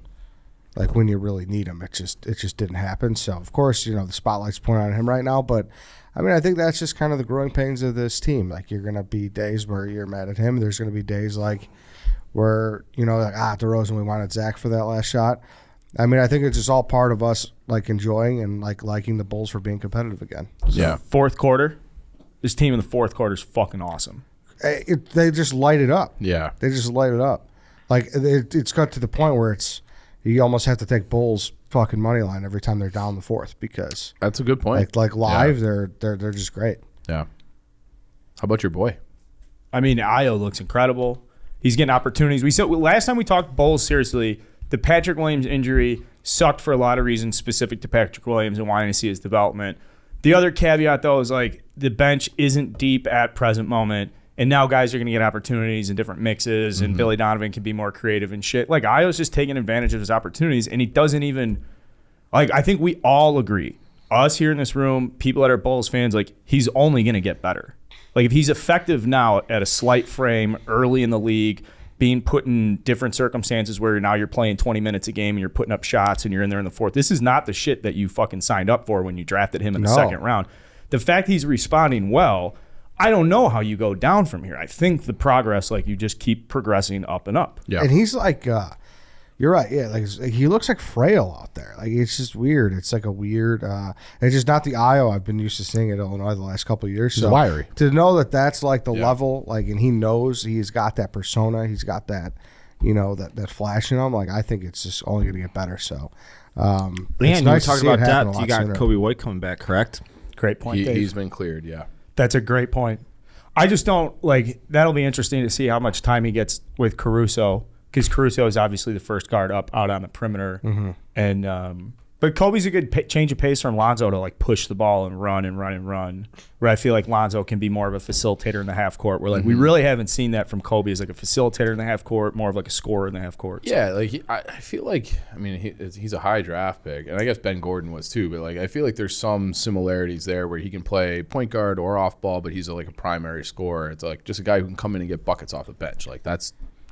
like when you really need him, it just didn't happen. So of course, the spotlight's pointed on him right now. But I mean, I think that's just kind of the growing pains of this team. Like, you're gonna be days where you're mad at him. There's gonna be days like where DeRozan, we wanted Zach for that last shot. I mean, I think it's just all part of us like enjoying and like liking the Bulls for being competitive again. Yeah. Fourth quarter. This team in the fourth quarter is fucking awesome. They just light it up. Yeah. They just light it up. Like, it's got to the point where you almost have to take Bulls fucking money line every time they're down the fourth, because That's a good point. like live, Yeah. they're just great. Yeah. How about your boy? I mean, Ayo looks incredible. He's getting opportunities. We said last time we talked Bulls seriously, the Patrick Williams injury sucked for a lot of reasons specific to Patrick Williams and wanting to see his development. The other caveat, though, is like the bench isn't deep at present moment, and now guys are going to get opportunities in different mixes, and Billy Donovan can be more creative and shit. Like, Ayo's just taking advantage of his opportunities, and he doesn't even – like, I think we all agree, us here in this room, people that are Bulls fans, like, he's only going to get better. Like, if he's effective now at a slight frame early in the league being put in different circumstances where now you're playing 20 minutes a game and you're putting up shots and you're in there in the fourth. This is not the shit that you fucking signed up for when you drafted him in the second round. The fact he's responding well, I don't know how you go down from here. I think the progress, like, you just keep progressing up and up. Yeah. And he's like, you're right. Yeah. Like, he looks like frail out there. Like, it's just weird. It's like a weird, it's just not the Io I've been used to seeing at Illinois the last couple of years. He's wiry. To know that that's like the level, like, and he knows he's got that persona, he's got that, that flash in him. Like, I think it's just only going to get better. So, you were talking about depth. You got Kobe White coming back, correct? Great point, Dave. He's been cleared, yeah. That's a great point. I just don't, like, that'll be interesting to see how much time he gets with Caruso, because Caruso is obviously the first guard up out on the perimeter. Mm-hmm. And but Kobe's a good change of pace from Lonzo to, like, push the ball and run and run and run, where I feel like Lonzo can be more of a facilitator in the half court, where, like, we really haven't seen that from Kobe as, like, a facilitator in the half court, more of like a scorer in the half court. Yeah, like, I feel like, I mean, he's a high draft pick, and I guess Ben Gordon was too, but, like, I feel like there's some similarities there where he can play point guard or off ball, but he's like a primary scorer. It's like just a guy who can come in and get buckets off the bench. Like,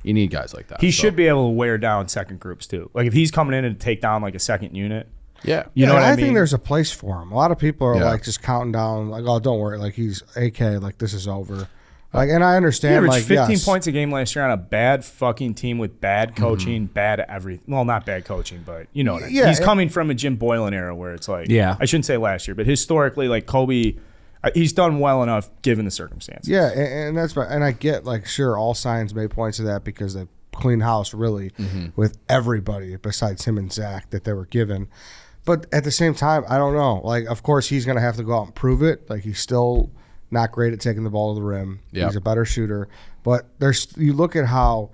you need guys like that. He should be able to wear down second groups too. Like, if he's coming in and take down, like, a second unit. Yeah. You know what I mean? I think there's a place for him. A lot of people are like just counting down, like, oh, don't worry, like, he's AK, like, this is over. Like, and I understand, he like, 15 points a game last year on a bad fucking team with bad coaching, bad everything. Well, not bad coaching, but you know what I mean. He's coming from a Jim Boylan era where it's like, I shouldn't say last year, but historically, like, Kobe, he's done well enough given the circumstances. Yeah, and that's and I get, like, sure, all signs made points to that because they cleaned house really with everybody besides him and Zach that they were given. But at the same time, I don't know. Like, of course, he's going to have to go out and prove it. Like, he's still not great at taking the ball to the rim. Yep. He's a better shooter. But you look at how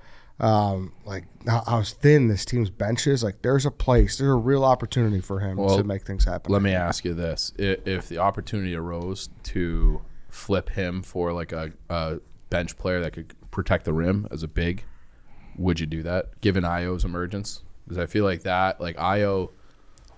thin this team's bench is. Like, there's a real opportunity for him to make things happen. Let me ask you this. If the opportunity arose to flip him for, like, a bench player that could protect the rim as a big, would you do that, given Io's emergence? Because I feel like that, like, Io...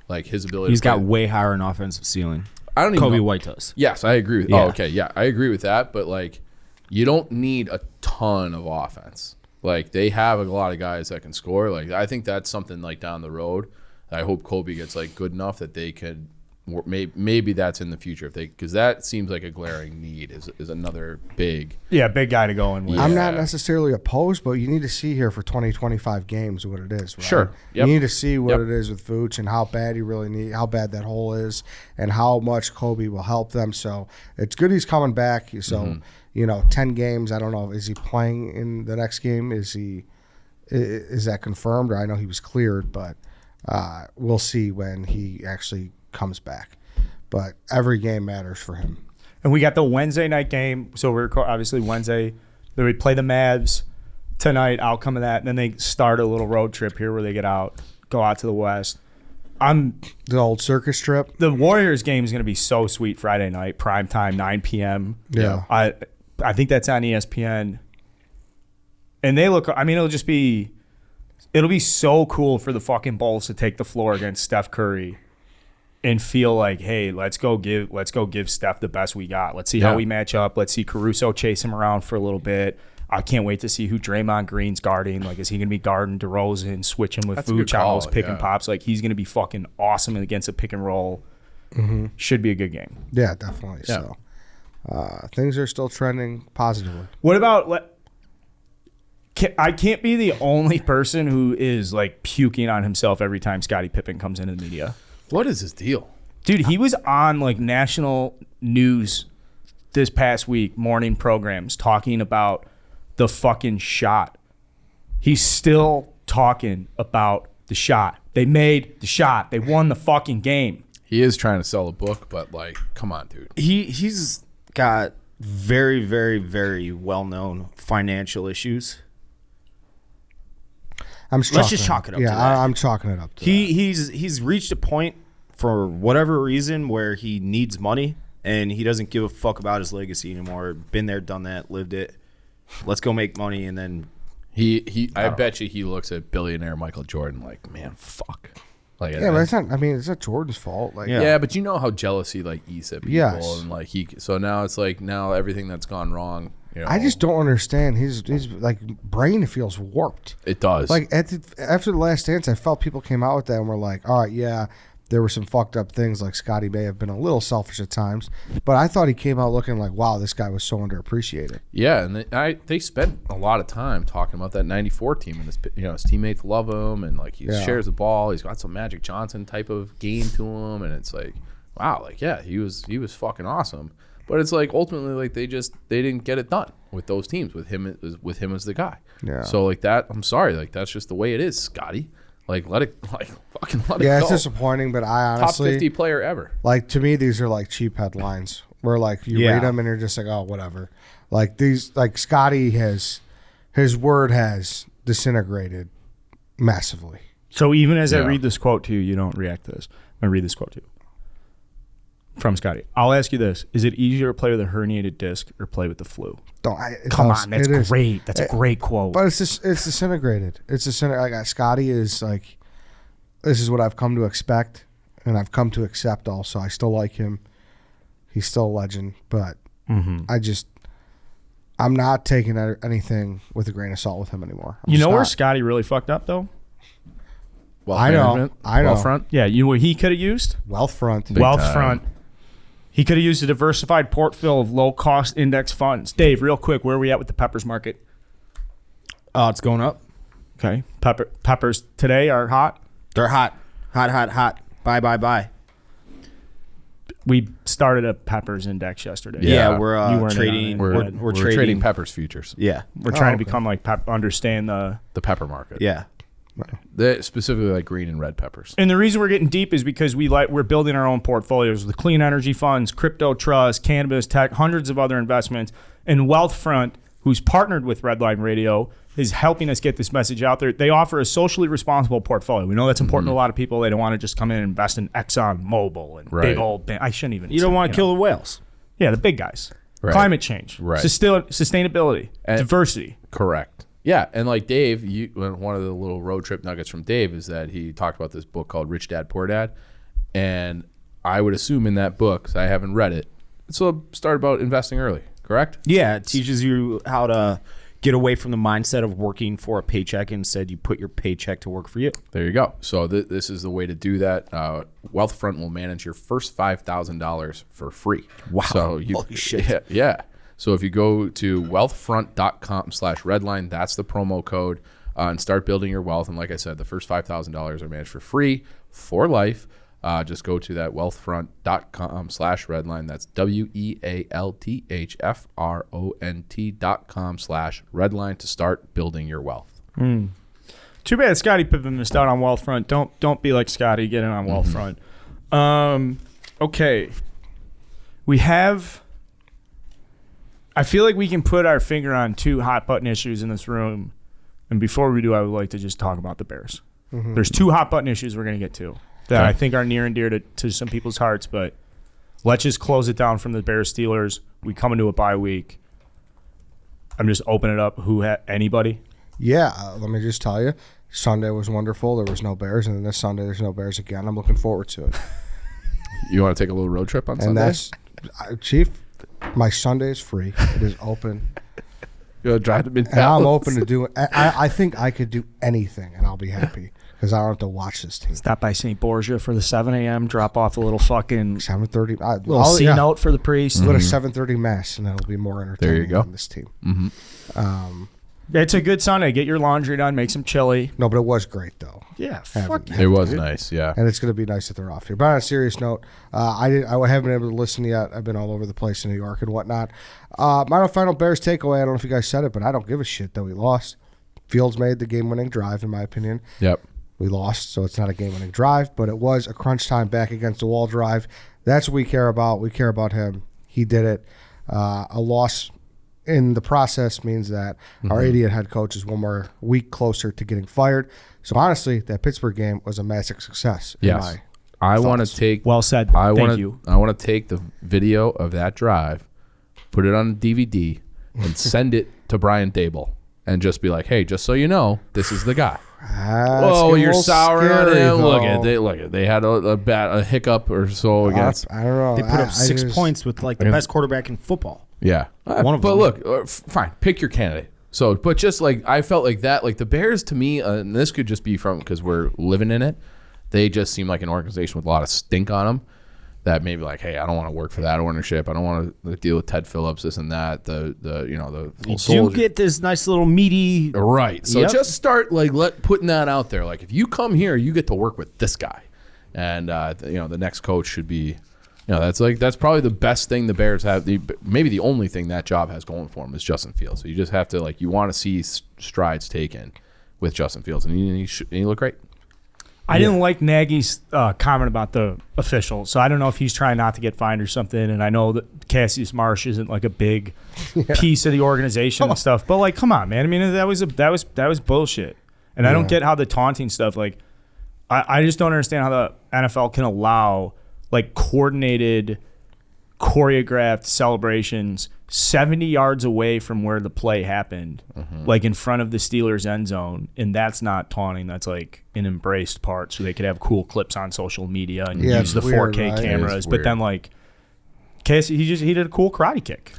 Like, his ability. He's got way higher an offensive ceiling. I don't even Kobe know. White does. Yes, I agree. Oh, okay, yeah, I agree with that. But, like, you don't need a ton of offense. Like, they have a lot of guys that can score. Like, I think that's something, like, down the road. I hope Kobe gets, like, good enough that they could. Maybe that's in the future because that seems like a glaring need is another big guy to go in with. I'm not necessarily opposed, but you need to see here for 20-25 games what it is, right? Sure. Yep. You need to see what it is with Vooch and how bad how bad that hole is and how much Kobe will help them. So it's good he's coming back. So 10 games, I don't know, is he playing in the next game? Is that confirmed? Or I know he was cleared, but we'll see when he actually comes back. But every game matters for him. And we got the Wednesday night game. So we're obviously Wednesday. Then we play the Mavs tonight, outcome of that. And then they start a little road trip here where they go out to the West. The old circus trip. The Warriors game is going to be so sweet Friday night, prime time, 9 p.m. Yeah. I think that's on ESPN. And they look, I mean, it'll be so cool for the fucking Bulls to take the floor against Steph Curry and feel like, hey, let's go give Steph the best we got. Let's see how we match up. Let's see Caruso chase him around for a little bit. I can't wait to see who Draymond Green's guarding. Like, is he going to be guarding DeRozan, switching with Vooch on those pick and pops? Like, he's going to be fucking awesome against a pick and roll. Mm-hmm. Should be a good game. Yeah, definitely. Yeah. So things are still trending positively. What about I can't be the only person who is, like, puking on himself every time Scottie Pippen comes into the media. What is his deal? Dude, he was on, like, national news this past week, morning programs, talking about the fucking shot. He's still talking about the shot. They made the shot. They won the fucking game. He is trying to sell a book, but, like, come on, dude. He's got very, very, very well-known financial issues. Let's just chalk it up to that. I'm chalking it up to that. He's reached a point for whatever reason where he needs money and he doesn't give a fuck about his legacy anymore. Been there, done that, lived it. Let's go make money, and then I bet you he looks at billionaire Michael Jordan like, man, fuck. Like, yeah, but it's not. I mean, it's not Jordan's fault. Like, yeah, but you know how jealous he, like, eats at people, yes. and, like, so now it's like everything that's gone wrong You know? I just don't understand. His like brain feels warped. It does. Like after the Last Dance, I felt people came out with that and were like, all right, yeah, there were some fucked up things. Like Scottie may have been a little selfish at times, but I thought he came out looking like, wow, this guy was so underappreciated. Yeah, and they spent a lot of time talking about that '94 team, and his teammates love him, and like he shares the ball. He's got some Magic Johnson type of game to him, and it's like, wow, like yeah, he was fucking awesome. But it's like ultimately, like they didn't get it done with those teams with him as the guy. Yeah. So like that, I'm sorry, like that's just the way it is, Scotty. Like let it go. Yeah, it's disappointing, but I honestly top 50 player ever. Like to me, these are like cheap headlines where like you read them and you're just like, oh, whatever. Like these, like Scotty his word has disintegrated massively. So even as I read this quote to you, you don't react to this. I'm gonna read this quote to you from Scotty. I'll ask you this: is it easier to play with a herniated disc or play with the flu? Come on, that's great. That's a great quote. But it's disintegrated. It's disintegrated. Like Scotty is like, this is what I've come to expect, and I've come to accept. Also, I still like him. He's still a legend, but I'm not taking anything with a grain of salt with him anymore. You know where Scotty really fucked up though? I know. Wealthfront. Yeah, you know what he could have used? Wealthfront. Wealthfront. He could have used a diversified portfolio of low-cost index funds. Dave, real quick, where are we at with the peppers market? It's going up. Okay. Peppers today are hot. They're hot. Hot. Buy. We started a peppers index yesterday. Yeah, You we're weren't in trading. on it. We're trading peppers futures. Yeah, We're trying to become like understand the pepper market. Yeah. Specifically like green and red peppers. And the reason we're getting deep is because we're building our own portfolios with clean energy funds, crypto trust, cannabis, tech, hundreds of other investments. And Wealthfront, who's partnered with Redline Radio, is helping us get this message out there. They offer a socially responsible portfolio. We know that's important to a lot of people. They don't want to just come in and invest in Exxon Mobil and big old. I shouldn't even. You don't want to kill the whales. Yeah, the big guys. Right. Climate change. Right. Sustainability. Diversity. Correct. Yeah, and like Dave, one of the little road trip nuggets from Dave is that he talked about this book called Rich Dad Poor Dad, and I would assume in that book, because I haven't read it, it's a start about investing early. Correct? Yeah, it teaches you how to get away from the mindset of working for a paycheck. Instead, you put your paycheck to work for you. There you go. So this is the way to do that. Wealthfront will manage your first $5,000 for free. Wow. So Holy shit. Yeah. So if you go to wealthfront.com/redline, that's the promo code, and start building your wealth. And like I said, the first $5,000 are managed for free for life. Just go to that wealthfront.com/redline. That's WEALTHFRONT.com/redline to start building your wealth. Too bad Scottie Pippen missed out on Wealthfront. Don't be like Scotty. Get in on Wealthfront. Okay. We have... I feel like we can put our finger on two hot button issues in this room. And before we do, I would like to just talk about the Bears. There's two hot button issues we're going to get to that I think are near and dear to some people's hearts. But let's just close it down from the Bears Steelers. We come into a bye week. I'm just opening it up. Anybody? Yeah, let me just tell you, Sunday was wonderful. There was no Bears, and then this Sunday there's no Bears again. I'm looking forward to it. You want to take a little road trip on Sunday? And that's, Chief, my Sunday is free. It is open. You'll drive to Mid-Dallas. And I'm open to do it. I think I could do anything, and I'll be happy because I don't have to watch this team. Stop by St. Borgia for the 7 a.m. Drop off a little fucking 7:30. little C note for the priest. Go to 7:30 mass, and that'll be more entertaining There you go. than this team. It's a good Sunday. Get your laundry done. Make some chili. No, but it was great though. Yeah, fuck yeah. It was nice, yeah. And it's going to be nice that they're off here. But on a serious note, I haven't been able to listen yet. I've been all over the place in New York and whatnot. My final Bears takeaway, I don't know if you guys said it, but I don't give a shit that we lost. Fields made the game-winning drive, in my opinion. Yep. We lost, so it's not a game-winning drive, but it was a crunch time back against the wall drive. That's what we care about. We care about him. He did it. A loss in the process means that our idiot head coach is one more week closer to getting fired. So honestly, that Pittsburgh game was a massive success. Yes. I want to take... Well said. Thank you. I want to take the video of that drive, put it on a DVD, and send it to Brian Dable and just be like, hey, just so you know, this is the guy. Oh, you're sour on him. Look at they had a hiccup or so against. I don't know. They put up 6 points with like the best quarterback in football. Yeah. One of but them. look, fine, pick your candidate. So, but just like I felt like that, like the Bears to me, and this could just be from because we're living in it. They just seem like an organization with a lot of stink on them. That maybe like, hey, I don't want to work for that ownership. I don't want to deal with Ted Phillips, this and that. The You soldier. do get this nice little meaty. Right. So Yep. just start like putting that out there. Like if you come here, you get to work with this guy, and the next coach should be. That's probably the best thing the Bears have. Maybe the only thing that job has going for them is Justin Fields. So you just have to you want to see strides taken with Justin Fields, and you look great. I didn't like Nagy's comment about the official, so I don't know if he's trying not to get fined or something. And I know that Cassius Marsh isn't like a big piece of the organization and stuff, but like, come on, man. I mean, that was bullshit, and I don't get how the taunting stuff. Like, I just don't understand how the NFL can allow like coordinated, choreographed celebrations 70 yards away from where the play happened, like in front of the Steelers end zone, and that's not taunting. That's like an embraced part, so they could have cool clips on social media and use the weird, 4K right? cameras. It But is then like Casey, he did a cool karate kick.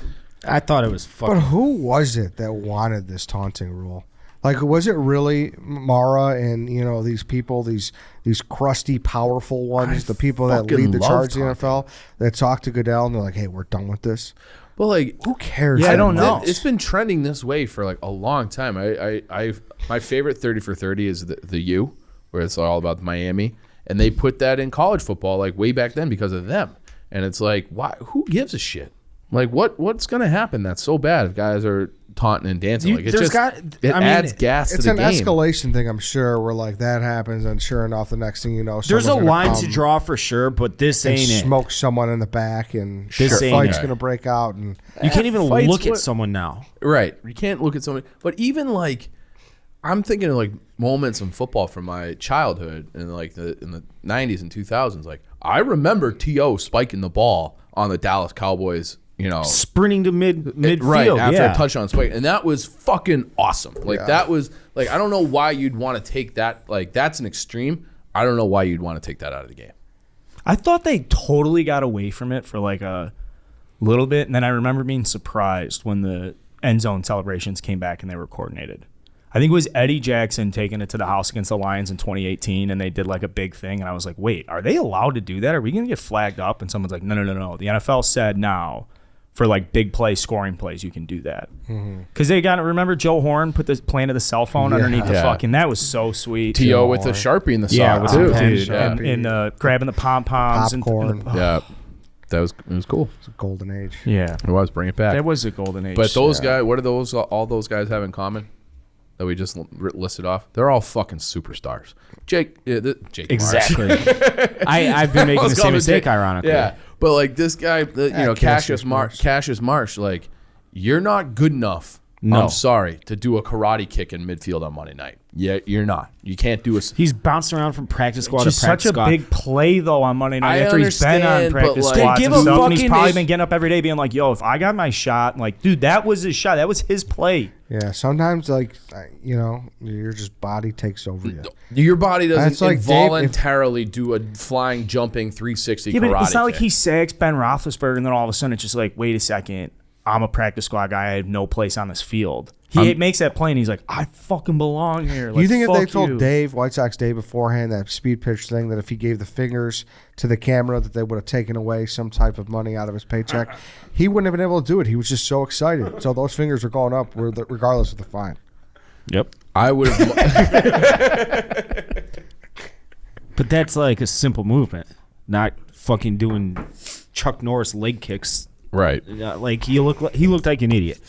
I thought it was fucking. But who was it that wanted this taunting rule? Like, was it really Mara and these people, these crusty, powerful ones, the people that fucking lead the love charge in the taunting. NFL that talk to Goodell and they're like, "Hey, we're done with this." But like, Who cares? Yeah, I that don't much? know. It's been trending this way for like a long time. My favorite 30 for 30 is the U, where it's all about Miami, and they put that in college football like way back then because of them. And it's like, why? Who gives a shit? Like, what's gonna happen? That's so bad if guys are taunting and dancing. Like, it adds gas to It's the an game. escalation thing, I'm sure, where like that happens, and sure enough, the next thing you know, There's a someone's gonna line to come draw for sure, but this and ain't it. smoke someone in the back, and This a ain't fight's it. gonna break out, and You can't even Fights look at what- someone now. Right. You can't look at somebody. But even like, I'm thinking of like moments in football from my childhood in like in the 90s and 2000s. Like, I remember T.O. spiking the ball on the Dallas Cowboys. Sprinting to midfield, right after yeah. a touchdown spike, and that was fucking awesome. Like that was like, I don't know why you'd want to take that. Like, that's an extreme. I don't know why you'd want to take that out of the game. I thought they totally got away from it for like a little bit, and then I remember being surprised when the end zone celebrations came back and they were coordinated. I think it was Eddie Jackson taking it to the house against the Lions in 2018, and they did like a big thing, and I was like, wait, are they allowed to do that? Are we going to get flagged up? And someone's like, no. The NFL said now for like big play scoring plays, you can do that. Because they remember Joe Horn planted the cell phone underneath the Yeah. fucking, that was so sweet. T.O. with the Sharpie in the Yeah, sock with too. the pen, dude. Yeah. And grabbing the pom-poms. popcorn. Yeah. It was cool. It's a golden age. Yeah. It was. Bring it back. That was a golden age. But those guys, what do all those guys have in common that we just listed off? They're all fucking superstars. Jake Marsh. Exactly. I've been making the same mistake, ironically. Yeah, but like this guy, Cassius Marsh, like, you're not good enough. No. I'm sorry, to do a karate kick in midfield on Monday night. Yeah, you're not. You can't do a. He's bouncing around from practice squad Just to practice such a squad. big play though on Monday night I after he's been on understand, but, practice like, squads They give and him stuff. And he's fucking probably his- been getting up every day being like, "Yo, if I got my shot," like, dude, that was his shot. That was his play. Yeah, sometimes like your just body takes over you. Your body doesn't That's like Dave, involuntarily do a flying, jumping 360 Yeah, karate but it's not like kick. he sacks Ben Roethlisberger and then all of a sudden it's just like, wait a second, I'm a practice squad guy. I have no place on this field. He makes that play and he's like, I fucking belong here. Like, You think if they fuck told you. Dave, White Sox Dave beforehand, that speed pitch thing, that if he gave the fingers to the camera, that they would have taken away some type of money out of his paycheck? He wouldn't have been able to do it. He was just so excited. So those fingers are going up regardless of the fine. Yep. I would have. But that's like a simple movement, not fucking doing Chuck Norris leg kicks. Right. Like he looked like an idiot.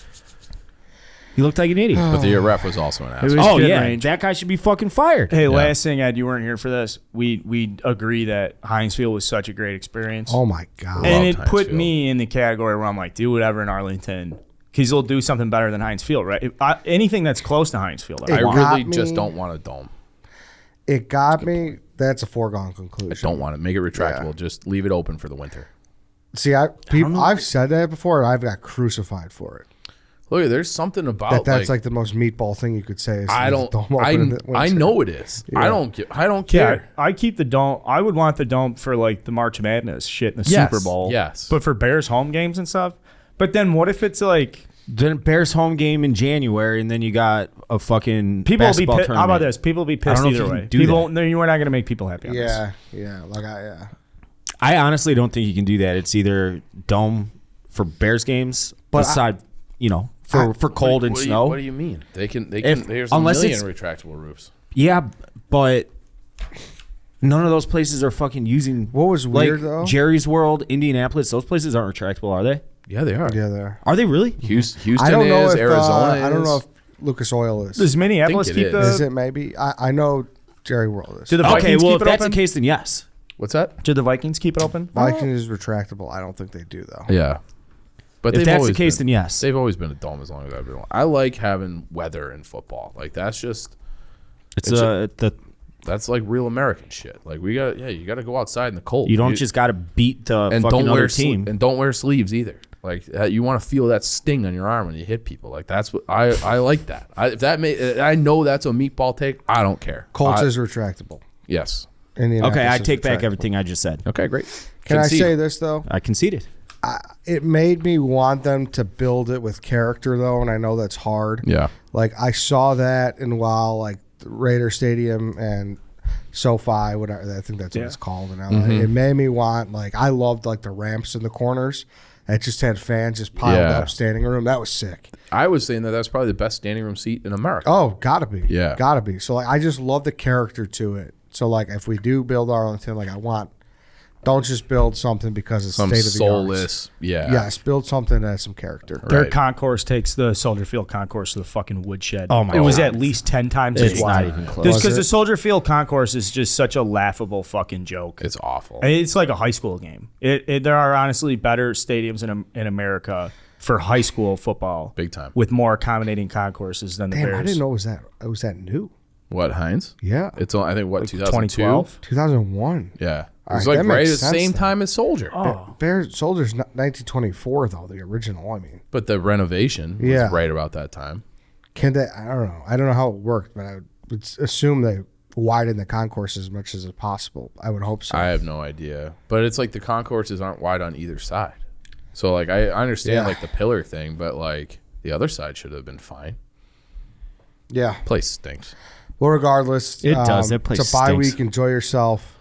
He looked like an idiot. But the ref was also an asshole. was Oh good yeah, range. that guy should be fucking fired. Hey, last thing, Ed, you weren't here for this. We agree that Heinz Field was such a great experience. Oh, my God. and loved it Heinz put Field. me in the category where I'm like, do whatever in Arlington. Because he'll do something better than Heinz Field, right? Anything that's close to Heinz Field. Hey, I want. got really just me. don't want a dome. It got me. That's a foregone I conclusion. don't want it. Make it retractable. Just leave it open for the winter. See, I've said that before, and I've got crucified for it. Look, there's something about That's like the most meatball thing you could say. Is I leave don't. the dome open in the I winter. know it is. I don't. I don't Yeah, care. I keep the dome. I would want the dome for like the March Madness shit in the Yes, Super Bowl. yes. But for Bears home games and stuff, But then what if it's like Then Bears home game in January, and then you got a fucking people will be basketball pissed? How about tournament. this? People will be I pissed don't know if either you can way. do People, that. no, you are not going to make people happy on this. Yeah. I honestly don't think you can do that. It's either dome for Bears games, But aside, for cold and snow. What do you mean? They can. There's unless a million it's- retractable roofs. Yeah, but none of those places are fucking using. What was weird, like, though? Jerry's World, Indianapolis. Those places aren't retractable, are they? Yeah, they are. Yeah, there. Are they really? Houston I don't know is. if Arizona is. I don't know if Lucas Oil is. Does Minneapolis think it keep the? Is it maybe? I know Jerry World is. Do the Okay, Vikings well, keep if it that's open? the case, then yes. What's that? Do the Vikings keep it open? Vikings is retractable. I don't think they do though. Yeah. But If they've that's the always case, been- then yes. They've always been a dome as long as I've been. I like having weather in football. Like that's just It's it's that's like real American shit. Like you got to go outside in the cold. you don't just got to beat the and fucking don't other wear team. and don't wear sleeves either. Like you want to feel that sting on your arm when you hit people. Like that's what I like that. I know that's a meatball take. I don't care. Colts is retractable. Yes. Indianapolis Okay, I is take back retractable. everything I just said. Okay, great. Can Concede. I say this though? I conceded. It made me want them to build it with character though, and I know that's hard. Yeah. Like I saw that, and while like the Raider Stadium and SoFi, whatever I think that's what it's called in LA, it made me want like I loved like the ramps in the corners. It just had fans just piled up, standing room. That was sick. I was saying that's probably the best standing room seat in America. Oh, gotta be. Yeah. Gotta be. So like I just love the character to it. So like if we do build Arlington, like don't just build something because it's Some state of the art. soulless. Yeah. Yes, build something that has some character. Their Right. concourse takes the Soldier Field concourse to the fucking woodshed. Oh my It was God. at least 10 times It's as not wide. even close. Just Was because it? the Soldier Field concourse is just such a laughable fucking joke. It's awful. It's like a high school game. There are honestly better stadiums in America for high school football, Big time. with more accommodating concourses than the Damn, Bears. I didn't know it was that new. What, Heinz? Yeah. It's on, I think, what, 2002? 2012. 2001. Yeah. All It's right, like that right at makes the sense same then. time as Soldier. Oh, Bears Soldiers 1924 though, the original. I mean, But the renovation was Yeah. right about that time. can they? I don't know. I don't know how it worked, but I would assume they widen the concourse as much as possible. I would hope so. I have no idea. But it's like the concourses aren't wide on either side. So, like, I understand, Yeah. like, the pillar thing, but, like, the other side should have been fine. Yeah. Place stinks. Well, regardless, It does. That place it's a bye stinks. week. Enjoy yourself.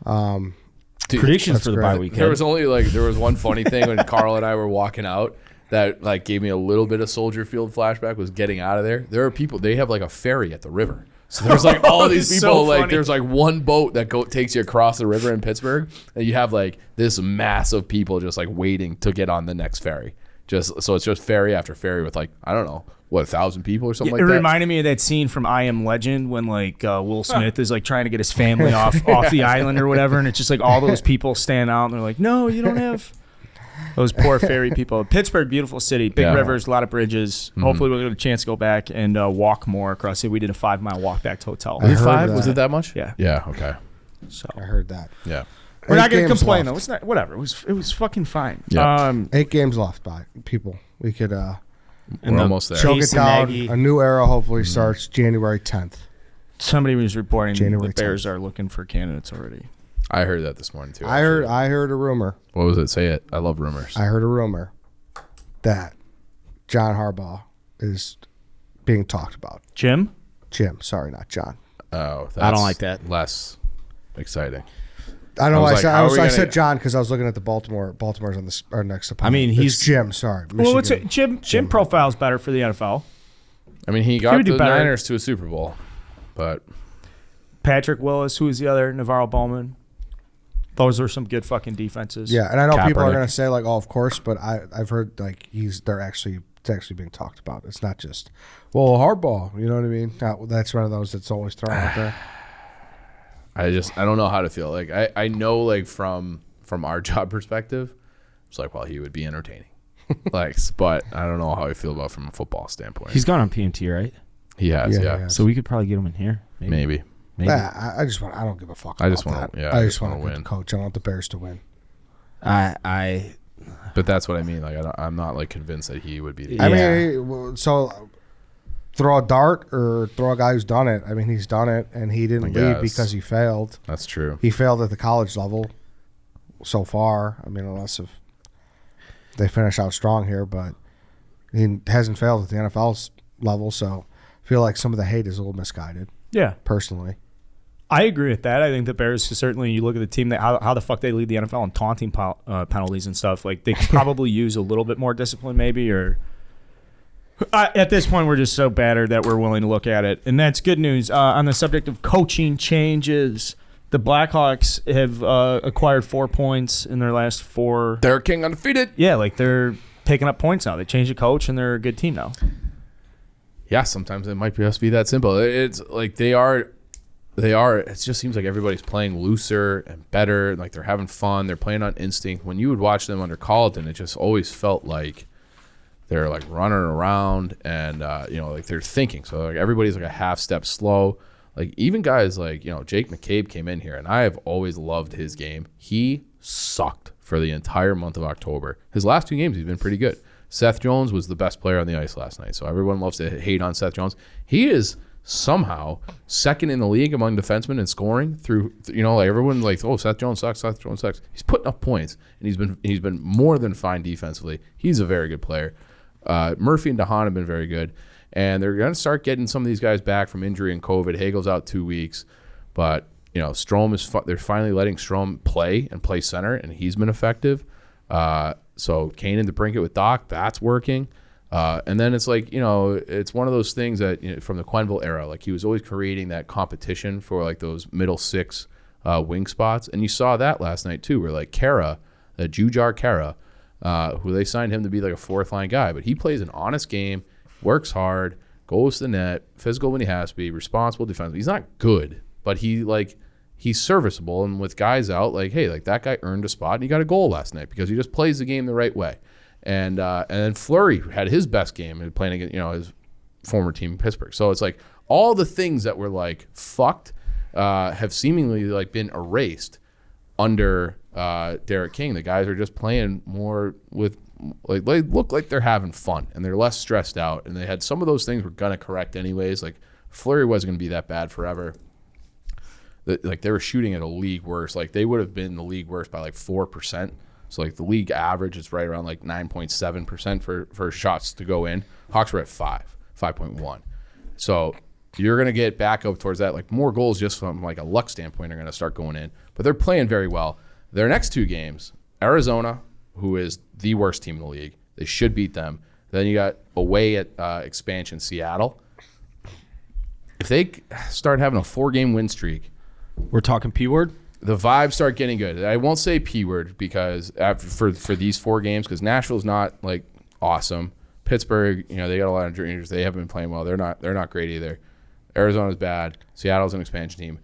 Dude, Predictions That's for the great. bye week. there was one funny thing when Carl and I were walking out that, like, gave me a little bit of Soldier Field flashback was getting out of there. There are people, they have, like, a ferry at the river. So there's like all these It's people, so like funny. there's like one boat that takes you across the river in Pittsburgh, and you have like this mass of people just like waiting to get on the next ferry. So it's just ferry after ferry with like I don't know 1,000 people or something it like that. reminded me of that scene from I Am Legend when like Will Smith is like trying to get his family off the island or whatever, and it's just like all those people stand out and they're like, no, you don't have those poor ferry people. Pittsburgh, beautiful city, big Yeah. rivers, a lot of bridges. Hopefully we'll get a chance to go back and walk more across it. We did a 5-mile walk back to hotel. I heard Five? Was that. it that much? Yeah. Yeah. Okay. So I heard that. Yeah. we're not gonna 8 games complain left. though. It's not whatever. It was fucking fine. Yeah. 8 games left, by people. We could We're almost there. choke it Chase down. Nagy. A new era hopefully starts January 10th. Somebody was reporting January the Bears are looking for candidates already. I heard that this morning too. I heard a rumor. What was it? Say it. I love rumors. I heard a rumor that John Harbaugh is being talked about. Jim? Jim, sorry, not John. Oh, that's I don't like that. Less exciting. I know. I was I, like, said, how are we I gonna- said John because I was looking at the Baltimore. Baltimore's on our next opponent. mean, It's he's- Jim. Sorry, Well, what's Michigan. it? Jim profile's better for the NFL. I mean, he got would do the better. Niners to a Super Bowl, but Patrick Willis, who's the other? Navarro Bowman. Those are some good fucking defenses. Yeah, and I know people are Kaepernick. going to say like, "Oh, of course," but I've heard like it's actually being talked about. It's not just Harbaugh. You know what I mean? That's one of those that's always thrown out there. I don't know how to feel. Like I know like from our job perspective, it's like, well, he would be entertaining. But I don't know how I feel about from a football standpoint. He's gone on PMT, right? He has, Yeah, yeah. he has. So we could probably get him in here. Maybe. Yeah, I just want. I don't give a fuck. I just about want- that. yeah, I I just just want wanna to win. coach. I want the Bears to win. I But that's what I mean. Like I'm not like convinced that he would be. The Yeah. I mean, so throw a dart or throw a guy who's done it. I mean, he's done it, and he didn't I leave guess. because he failed. That's true. He failed at the college level so far. I mean, unless if they finish out strong here, but he hasn't failed at the NFL's level, so I feel like some of the hate is a little misguided. Yeah. Personally. I agree with that. I think the Bears, certainly, you look at the team, that how the fuck they lead the NFL in taunting penalties and stuff. Like, they could probably use a little bit more discipline, maybe, or at this point, we're just so battered that we're willing to look at it. And that's good news. On the subject of coaching changes, the Blackhawks have acquired 4 points in their last 4. Derek King undefeated. Yeah, like, they're picking up points now. They changed the coach, and they're a good team now. Yeah, sometimes it might just be that simple. It's like they are. It just seems like everybody's playing looser and better. Like they're having fun. They're playing on instinct. When you would watch them under Colleton, it just always felt like they're like running around and like they're thinking. So like everybody's like a half step slow. Like even guys like Jake McCabe came in here, and I have always loved his game. He sucked for the entire month of October. His last 2 games, he's been pretty good. Seth Jones was the best player on the ice last night, so everyone loves to hate on Seth Jones. He is somehow second in the league among defensemen in scoring through, like everyone's like, oh, Seth Jones sucks. He's putting up points, and he's been more than fine defensively. He's a very good player. Murphy and DeHaan have been very good, and they're going to start getting some of these guys back from injury and COVID. Hagel's out 2 weeks, but Strome they're finally letting Strome play center, and he's been effective. So Kane to Brinkett with Doc, that's working. And then it's like, it's one of those things that from the Quenneville era, like he was always creating that competition for like those middle 6 wing spots. And you saw that last night too, where like Kara, Jujar Kara, who they signed him to be like a 4th line guy, but he plays an honest game, works hard, goes to the net, physical when he has to be, responsible defense. He's not good, but he's serviceable. And with guys out, like, hey, like that guy earned a spot and he got a goal last night because he just plays the game the right way. And then Fleury had his best game in playing against his former team Pittsburgh. So it's like all the things that were like fucked have seemingly like been erased under Derek King. The guys are just playing more with like they look like they're having fun and they're less stressed out. And they had some of those things were gonna correct anyways. Like Fleury wasn't gonna be that bad forever. Like they were shooting at a league worst. Like they would have been the league worst by like 4%. So like the league average is right around like 9.7% for shots to go in. Hawks were at 5.1. So you're gonna get back up towards that. Like more goals just from like a luck standpoint are gonna start going in. But they're playing very well. Their next 2 games, Arizona, who is the worst team in the league, they should beat them. Then you got away at expansion Seattle. If they start having a 4-game win streak, We're talking P word. the vibes start getting good. I won't say P word because for these 4 games, because Nashville's not like awesome. Pittsburgh, they got a lot of injuries. They haven't been playing well. They're not great either. Arizona's bad. Seattle's an expansion team.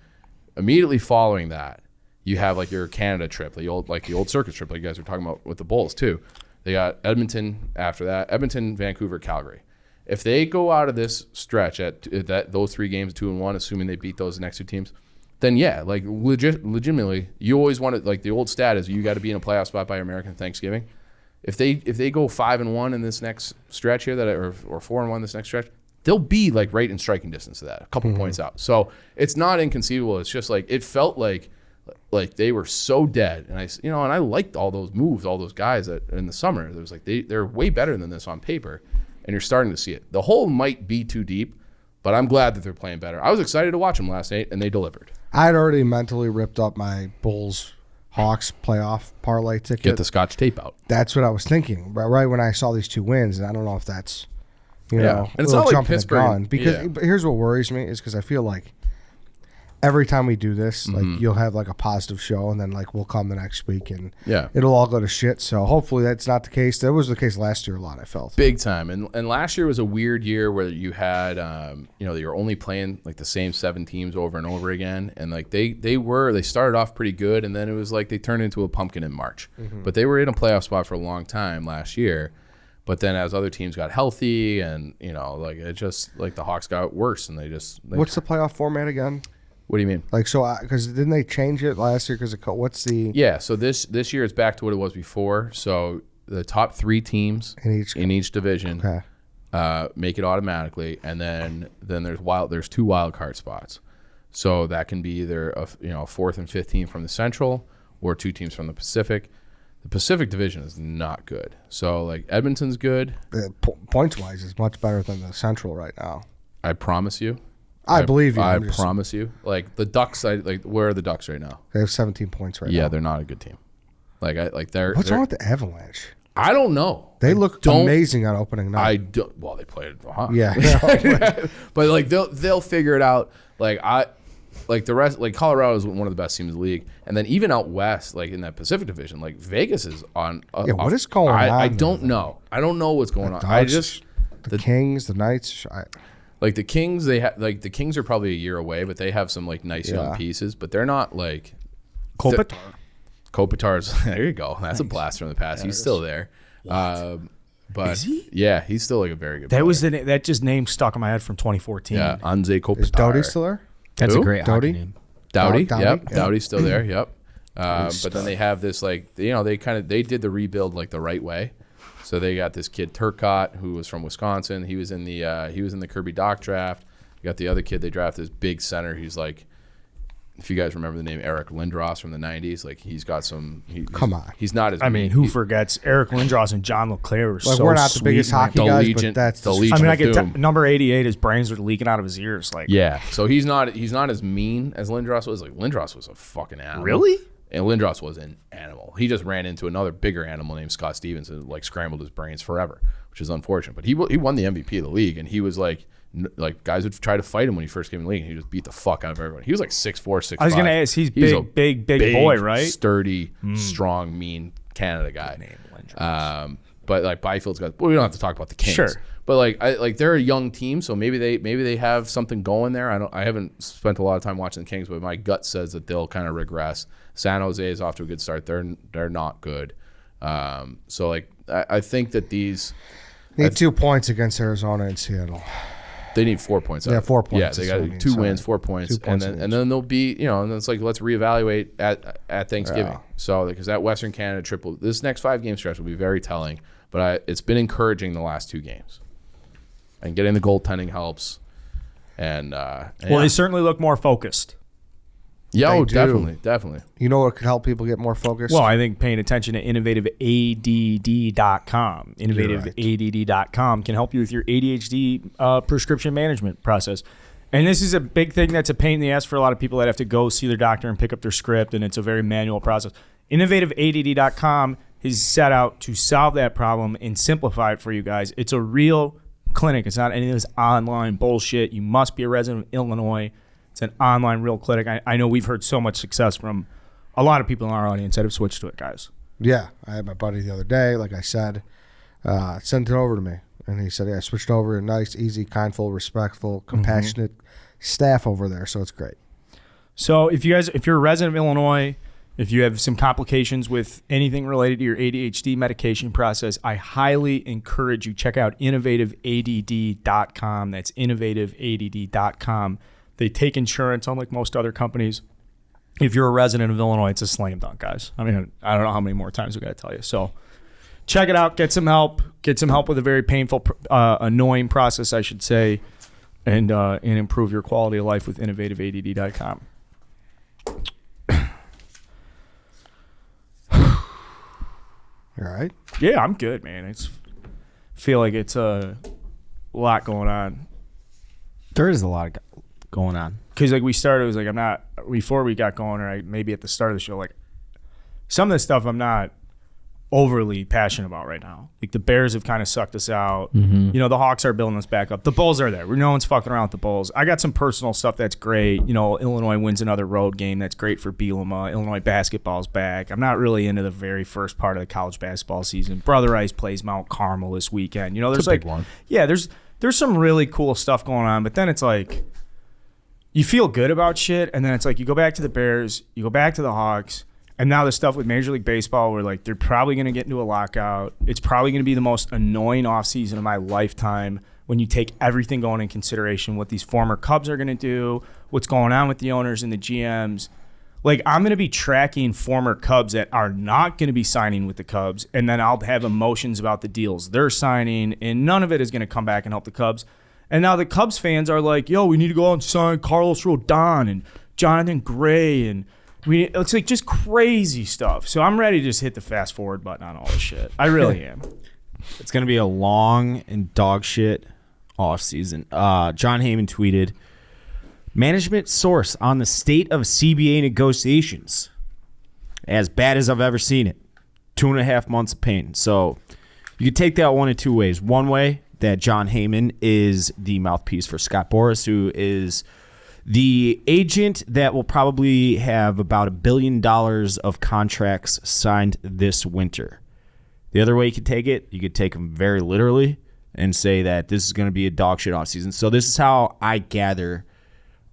Immediately following that, you have like your Canada trip, the old circuit trip, like you guys were talking about with the Bulls too. They got Edmonton after that. Edmonton, Vancouver, Calgary. If they go out of this stretch at those 3 games 2-1, assuming they beat those next 2 teams, then yeah, like legitimately, you always want to, like the old stat is you got to be in a playoff spot by American Thanksgiving. If they go 5-1 in this next stretch here, or 4-1 this next stretch, they'll be like right in striking distance of that, a couple points out. So it's not inconceivable. It's just like it felt like they were so dead, and I liked all those moves, all those guys that in the summer. It was like they're way better than this on paper, and you're starting to see it. The hole might be too deep, but I'm glad that they're playing better. I was excited to watch them last night, and they delivered. I had already mentally ripped up my Bulls-Hawks playoff parlay ticket. Get the Scotch tape out. That's what I was thinking, right when I saw these 2 wins, and I don't know if that's, And it's a not like jump in the Pittsburgh. gun. Because but here's what worries me is because I feel like every time we do this, like you'll have like a positive show, and then like we'll come the next week, and it'll all go to shit. So hopefully that's not the case. That was the case last year a lot, I felt. Big time. And last year was a weird year where you had, you're only playing like the same 7 teams over and over again. And like they started off pretty good, and then it was like they turned into a pumpkin in March. But they were in a playoff spot for a long time last year. But then as other teams got healthy and, like it just, like the Hawks got worse, and What's the playoff format again? What do you mean? Like, so, because didn't they change it last year? Because what's the... Yeah, so this year it's back to what it was before. So the top 3 teams in each division make it automatically, and then there's 2 wild card spots. So that can be either a 4th and 5th team from the Central or 2 teams from the Pacific. The Pacific Division is not good. So, like, Edmonton's good. Points-wise, is much better than the Central right now. I promise you. I believe you. I promise you. Like, the Ducks, where are the Ducks right now? They have 17 points right now. Yeah, they're not a good team. What's wrong with the Avalanche? I don't know. They look amazing on opening night. They played. Yeah. But, like, they'll figure it out. Like the rest, like Colorado is one of the best teams in the league, and then even out west, like in that Pacific Division, like Vegas is on. What is going on? I don't know. I don't know what's going on. The Kings, the Knights. Like the Kings, the Kings are probably a year away, but they have some like nice young pieces, but they're not like Kopitar. Kopitar's. There you go. That's a blast from the past. He's still there. But is he? Yeah, he's still like a very good player. That just name stuck in my head from 2014. Yeah, Anze Kopitar. Is Doughty still there? That's Who? a great hockey Doughty? name. Doughty, Doughty, yep. yeah. Doughty's still there, yep. But then they have this like they did the rebuild like the right way. So they got this kid Turcotte who was from Wisconsin. He was in the Kirby Doc draft. You got the other kid they drafted, this big center. He's like, if you guys remember the name Eric Lindros from the '90s, like he's got some. Come on, he's not as. I mean, who forgets Eric Lindros and John LeClaire? Were like so we're not the sweet, biggest man. hockey The guys, Legion- but that's the the Legion. I mean, I of get Doom. number 88. His brains were leaking out of his ears. Like, Yeah, so he's not as mean as Lindros was. Like Lindros was a fucking animal. Really? And Lindros was an animal. He just ran into another bigger animal named Scott Stevens and like scrambled his brains forever, which is unfortunate. But he won the MVP of the league, and he was like guys would try to fight him when he first came in the league, and he just beat the fuck out of everyone. He was like 6'4", 6'5". I was gonna ask. He's a big boy, right? Sturdy, strong, mean Canada guy. But like Byfield's got. Well, we don't have to talk about the Kings. Sure. But they're a young team, so maybe they have something going there. I haven't spent a lot of time watching the Kings, but my gut says that they'll kind of regress. San Jose is off to a good start. They're not good. So like I think that these need 2 points against Arizona and Seattle. they need 4 points. Yeah, 4 points. Yeah, they That's what I got mean. 2 Sorry. wins, 4 points, 2 points and then they'll be and it's like let's reevaluate at Thanksgiving. Yeah. So because that Western Canada this next 5 game stretch will be very telling. But it's been encouraging the last 2 games, and getting the goaltending helps. And They certainly look more focused. yeah, They oh, do. definitely. You know what could help people get more focused? Well, I think paying attention to innovativeadd.com. Innovativeadd.com can help you with your ADHD prescription management process. And this is a big thing that's a pain in the ass for a lot of people that have to go see their doctor and pick up their script, and it's a very manual process. InnovativeADD.com is set out to solve that problem and simplify it for you guys. It's a real clinic. It's not any of this online bullshit. You must be a resident of Illinois. It's an online real clinic. I know we've heard so much success from a lot of people in our audience that have switched to it, guys. Yeah, I had my buddy the other day, like I said, sent it over to me. And he said, yeah, I switched over. Nice, easy, kindful, respectful, compassionate staff over there. So it's great. So if you're a resident of Illinois, if you have some complications with anything related to your ADHD medication process, I highly encourage you check out innovativeadd.com. That's innovativeadd.com. They take insurance, unlike most other companies. If you're a resident of Illinois, it's a slam dunk, guys. I mean, I don't know how many more times we got to tell you. So check it out. Get some help. Get some help with a very painful, annoying process, I should say, and improve your quality of life with innovativeadd.com. All right. Yeah, I'm good, man. Feel like it's a lot going on. There is a lot going on. Because like we started, it was like I'm not, before we got going, or maybe at the start of the show, like some of the stuff I'm not overly passionate about right now. Like the Bears have kind of sucked us out. You know, the Hawks are building us back up. The Bulls are there. No one's fucking around with the Bulls. I got some personal stuff that's great. You know, Illinois wins another road game. That's great for Bielema. Illinois basketball's back. I'm not really into the very first part of the college basketball season. Brother Ice plays Mount Carmel this weekend. You know, there's a big one. Yeah, there's some really cool stuff going on, but then it's like you feel good about shit, and then it's like you go back to the Bears, you go back to the Hawks, and now the stuff with Major League Baseball where like they're probably going to get into a lockout. It's probably going to be the most annoying offseason of my lifetime when you take everything going in consideration, what these former Cubs are going to do, what's going on with the owners and the GMs. Like I'm going to be tracking former Cubs that are not going to be signing with the Cubs, and then I'll have emotions about the deals they're signing, and none of it is going to come back and help the Cubs. And now the Cubs fans are like, yo, we need to go out and sign Carlos Rodon and Jonathan Gray and It's like just crazy stuff. So I'm ready to just hit the fast forward button on all this shit. I really am. It's going to be a long and dog shit offseason. John Heyman tweeted, management source on the state of CBA negotiations. As bad as I've ever seen it. 2.5 months of pain. So you could take that one in two ways. One way, that John Heyman is the mouthpiece for Scott Boras, who is the agent that will probably have about $1 billion of contracts signed this winter. The other way you could take it, you could take them very literally and say that this is going to be a dog shit offseason. So this is how I gather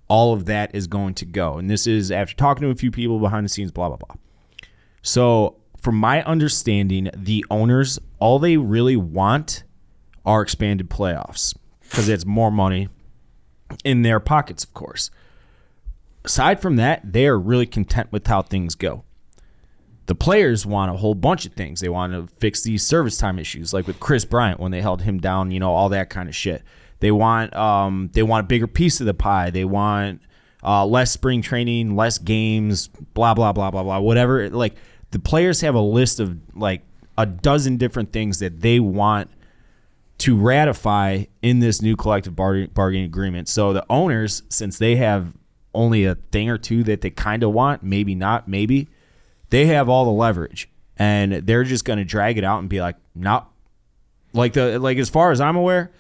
all of that is going to go. And this is after talking to a few people behind the scenes, blah, blah, blah. So from my understanding, the owners, all they really want are expanded playoffs because it's more money in their pockets, of course. Aside from that, they are really content with how things go. The players want a whole bunch of things. They want to fix these service time issues, like with Chris Bryant when they held him down, all that kind of shit. They want a bigger piece of the pie. They want less spring training, less games, blah, blah, blah, blah, blah, whatever. Like, the players have a list of like a dozen different things that they want to ratify in this new collective bargaining agreement. So the owners, since they have only a thing or two that they kind of want, maybe not, maybe, they have all the leverage. And they're just going to drag it out and be like, nope. Like as far as I'm aware,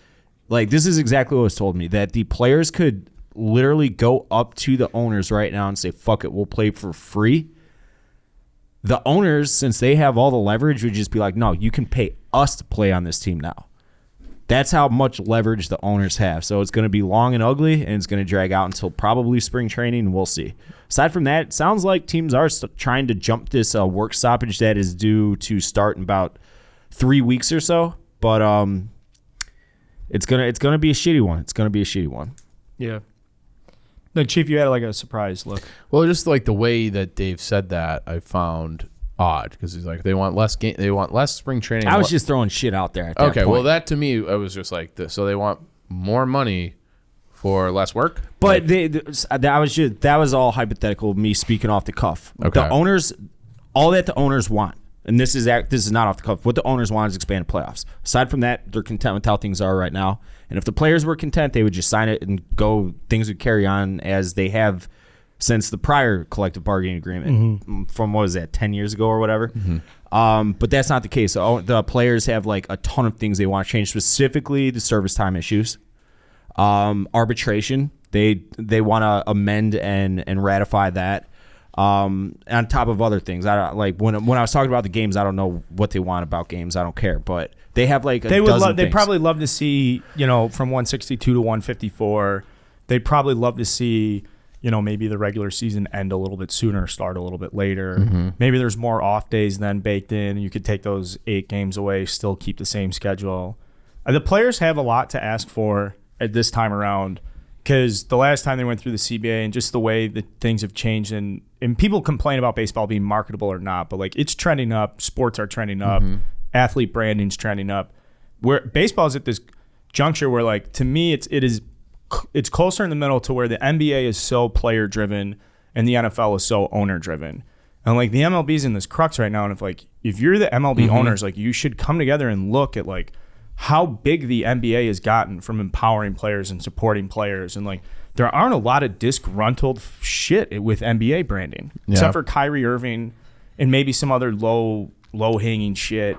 like this is exactly what was told me, that the players could literally go up to the owners right now and say, fuck it, we'll play for free. The owners, since they have all the leverage, would just be like, no, you can pay us to play on this team now. That's how much leverage the owners have. So it's going to be long and ugly, and it's going to drag out until probably spring training, and we'll see. Aside from that, it sounds like teams are trying to jump this work stoppage that is due to start in about 3 weeks or so. But it's gonna be a shitty one. It's gonna be a shitty one. Yeah. No, Chief, you had like a surprise look. Well, just like the way that Dave said that, I found odd because he's like they want less game, they want less spring training. I was just throwing shit out there. At that okay, point. well, that to me, I was just like, so they want more money for less work. But that was all hypothetical. Me speaking off the cuff. Okay. The owners, all that the owners want, and this is not off the cuff. What the owners want is expanded playoffs. Aside from that, they're content with how things are right now. And if the players were content, they would just sign it and go. Things would carry on as they have since the prior collective bargaining agreement from, what was that, 10 years ago or whatever. But that's not the case. The players have like a ton of things they want to change, specifically the service time issues. Arbitration, they want to amend and ratify that. On top of other things, I don't like when I was talking about the games. I don't know what they want about games. I don't care, but they have like they probably love to see from 162 to 154. They'd probably love to see maybe the regular season end a little bit sooner, start a little bit later. Maybe there's more off days then baked in. You could take those 8 games away, still keep the same schedule. The players have a lot to ask for at this time around. Because the last time they went through the CBA and just the way that things have changed, and people complain about baseball being marketable or not, but like it's trending up, sports are trending up, athlete branding's trending up. Where baseball is at this juncture where, like, to me, it's closer in the middle to where the NBA is so player driven and the NFL is so owner driven, and like the MLB's in this crux right now. And if you're the MLB owners, like you should come together and look at like how big the NBA has gotten from empowering players and supporting players. And like, there aren't a lot of disgruntled shit with NBA branding, except for Kyrie Irving and maybe some other low hanging shit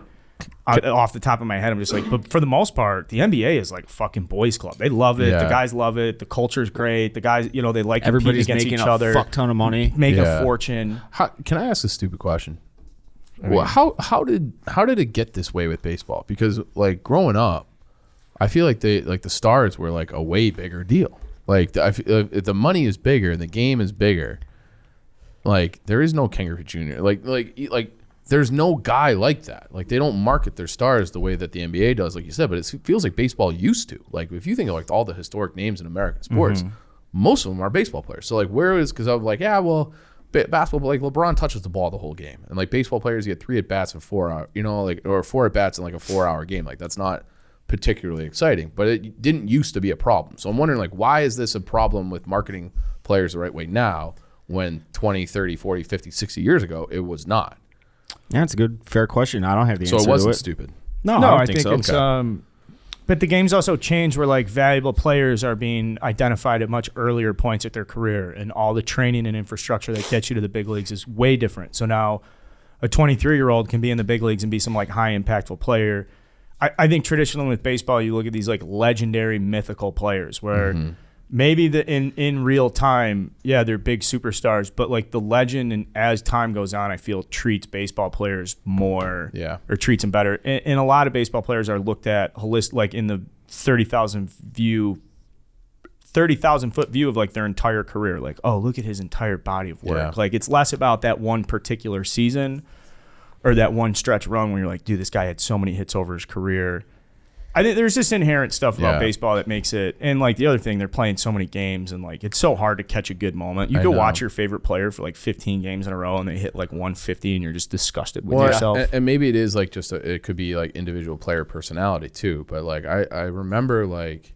off the top of my head. I'm just like, but for the most part, the NBA is like a fucking boys club. They love it. The guys love it. The culture's great. The guys, they like everybody's against making each other, a fuck ton of money, make a fortune. Can I ask a stupid question? Well, how did it get this way with baseball? Because like growing up, I feel like the stars were like a way bigger deal. Like if the money is bigger and the game is bigger, like there is no Ken Griffey Jr. Like there's no guy like that. Like they don't market their stars the way that the NBA does, like you said. But it feels like baseball used to. Like if you think of like all the historic names in American sports, most of them are baseball players. So like because I'm like, yeah, well, basketball, like LeBron touches the ball the whole game, and like baseball players get 3 at bats in 4 hours, or 4 at bats in like a 4-hour game. Like that's not particularly exciting, but it didn't used to be a problem. So I'm wondering, like, why is this a problem with marketing players the right way now when 20, 30, 40, 50, 60 years ago, it was not. Yeah, it's a good, fair question. I don't have the So answer it wasn't to it. stupid. No, No, I don't think so. it's but the game's also changed where like valuable players are being identified at much earlier points at their career, and all the training and infrastructure that gets you to the big leagues is way different. So now a 23-year-old can be in the big leagues and be some like high impactful player. I think traditionally with baseball, you look at these like legendary mythical players where maybe in real time, yeah, they're big superstars, but like the legend, and as time goes on, I feel treats baseball players more, or treats them better. And a lot of baseball players are looked at holistic, like in the 30,000 foot view of like their entire career. Like, oh, look at his entire body of work. Yeah. Like it's less about that one particular season or that one stretch run where you're like, dude, this guy had so many hits over his career. I think there's this inherent stuff about baseball that makes it, and like the other thing, they're playing so many games, and like it's so hard to catch a good moment. You could watch your favorite player for like 15 games in a row, and they hit like 150, and you're just disgusted with yourself. And maybe it is like just it could be like individual player personality too. But like I remember like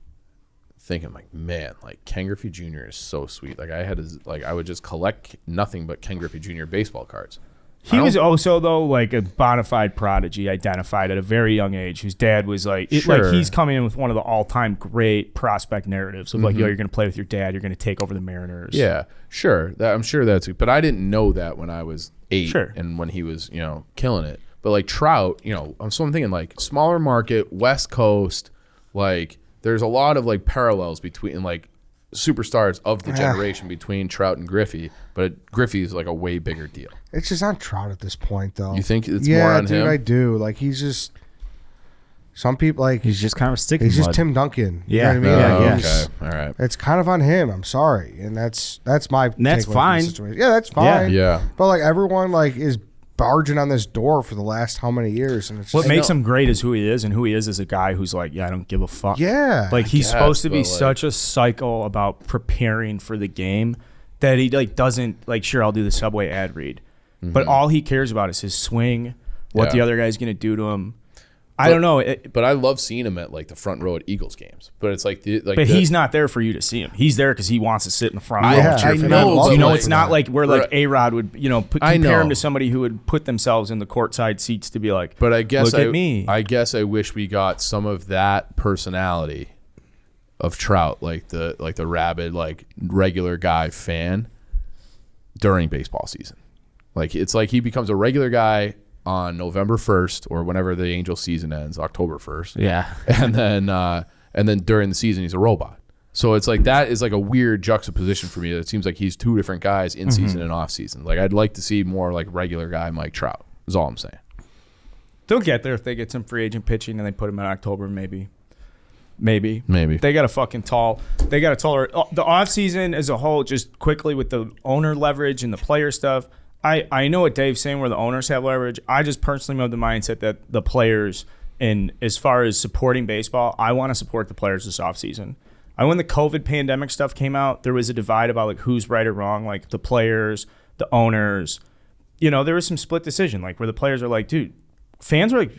thinking like, man, like Ken Griffey Jr. is so sweet. Like I would just collect nothing but Ken Griffey Jr. baseball cards. He was also, though, like a bona fide prodigy identified at a very young age, whose dad was like, like he's coming in with one of the all-time great prospect narratives of like, yo, you're going to play with your dad, you're going to take over the Mariners. Yeah, sure. I'm sure that's, but I didn't know that when I was 8 and when he was, killing it. But like Trout, so I'm thinking like smaller market, West Coast, like there's a lot of like parallels between like superstars of the generation between Trout and Griffey, but Griffey is like a way bigger deal. It's just on Trout at this point, though. You think it's more on him? Yeah, dude, I do. Like he's just some people like he's just kind of sticking. He's just Tim Duncan. Yeah, you know what I mean? Okay, all right. It's kind of on him. I'm sorry, and that's my. And that's takeaway from the fine. situation. Yeah, that's fine. Yeah. But like everyone like is barging on this door for the last how many years, and it's just, What makes him great is who he is, and who he is a guy who's like, yeah, I don't give a fuck. Yeah, like he's supposed to be like, such a psycho about preparing for the game that he like doesn't like. Sure, I'll do the Subway ad read, but all he cares about is his swing, what the other guy's gonna do to him. I don't know, but I love seeing him at like the front row at Eagles games. But it's like he's not there for you to see him. He's there because he wants to sit in the front row. Yeah, and cheer I for know, them. but It's not like where like A-Rod would compare him know. to somebody who would put themselves in the courtside seats to be like, But I guess look at me. I guess I wish we got some of that personality of Trout, like the rabid, like regular guy fan during baseball season. Like it's like he becomes a regular guy on November 1st or whenever the Angels season ends, October 1st. Yeah. And then during the season he's a robot. So it's like that is like a weird juxtaposition for me. It seems like he's two different guys in season and off season. Like I'd like to see more like regular guy Mike Trout. Is all I'm saying. They'll get there if they get some free agent pitching and they put him in October, maybe. They got a fucking tall. They got a taller. The offseason as a whole, just quickly with the owner leverage and the player stuff. I know what Dave's saying where the owners have leverage. I just personally have the mindset that the players, and as far as supporting baseball, I want to support the players this offseason. When the COVID pandemic stuff came out, there was a divide about like who's right or wrong, like the players, the owners. There was some split decision, like where the players are like, dude, fans are like,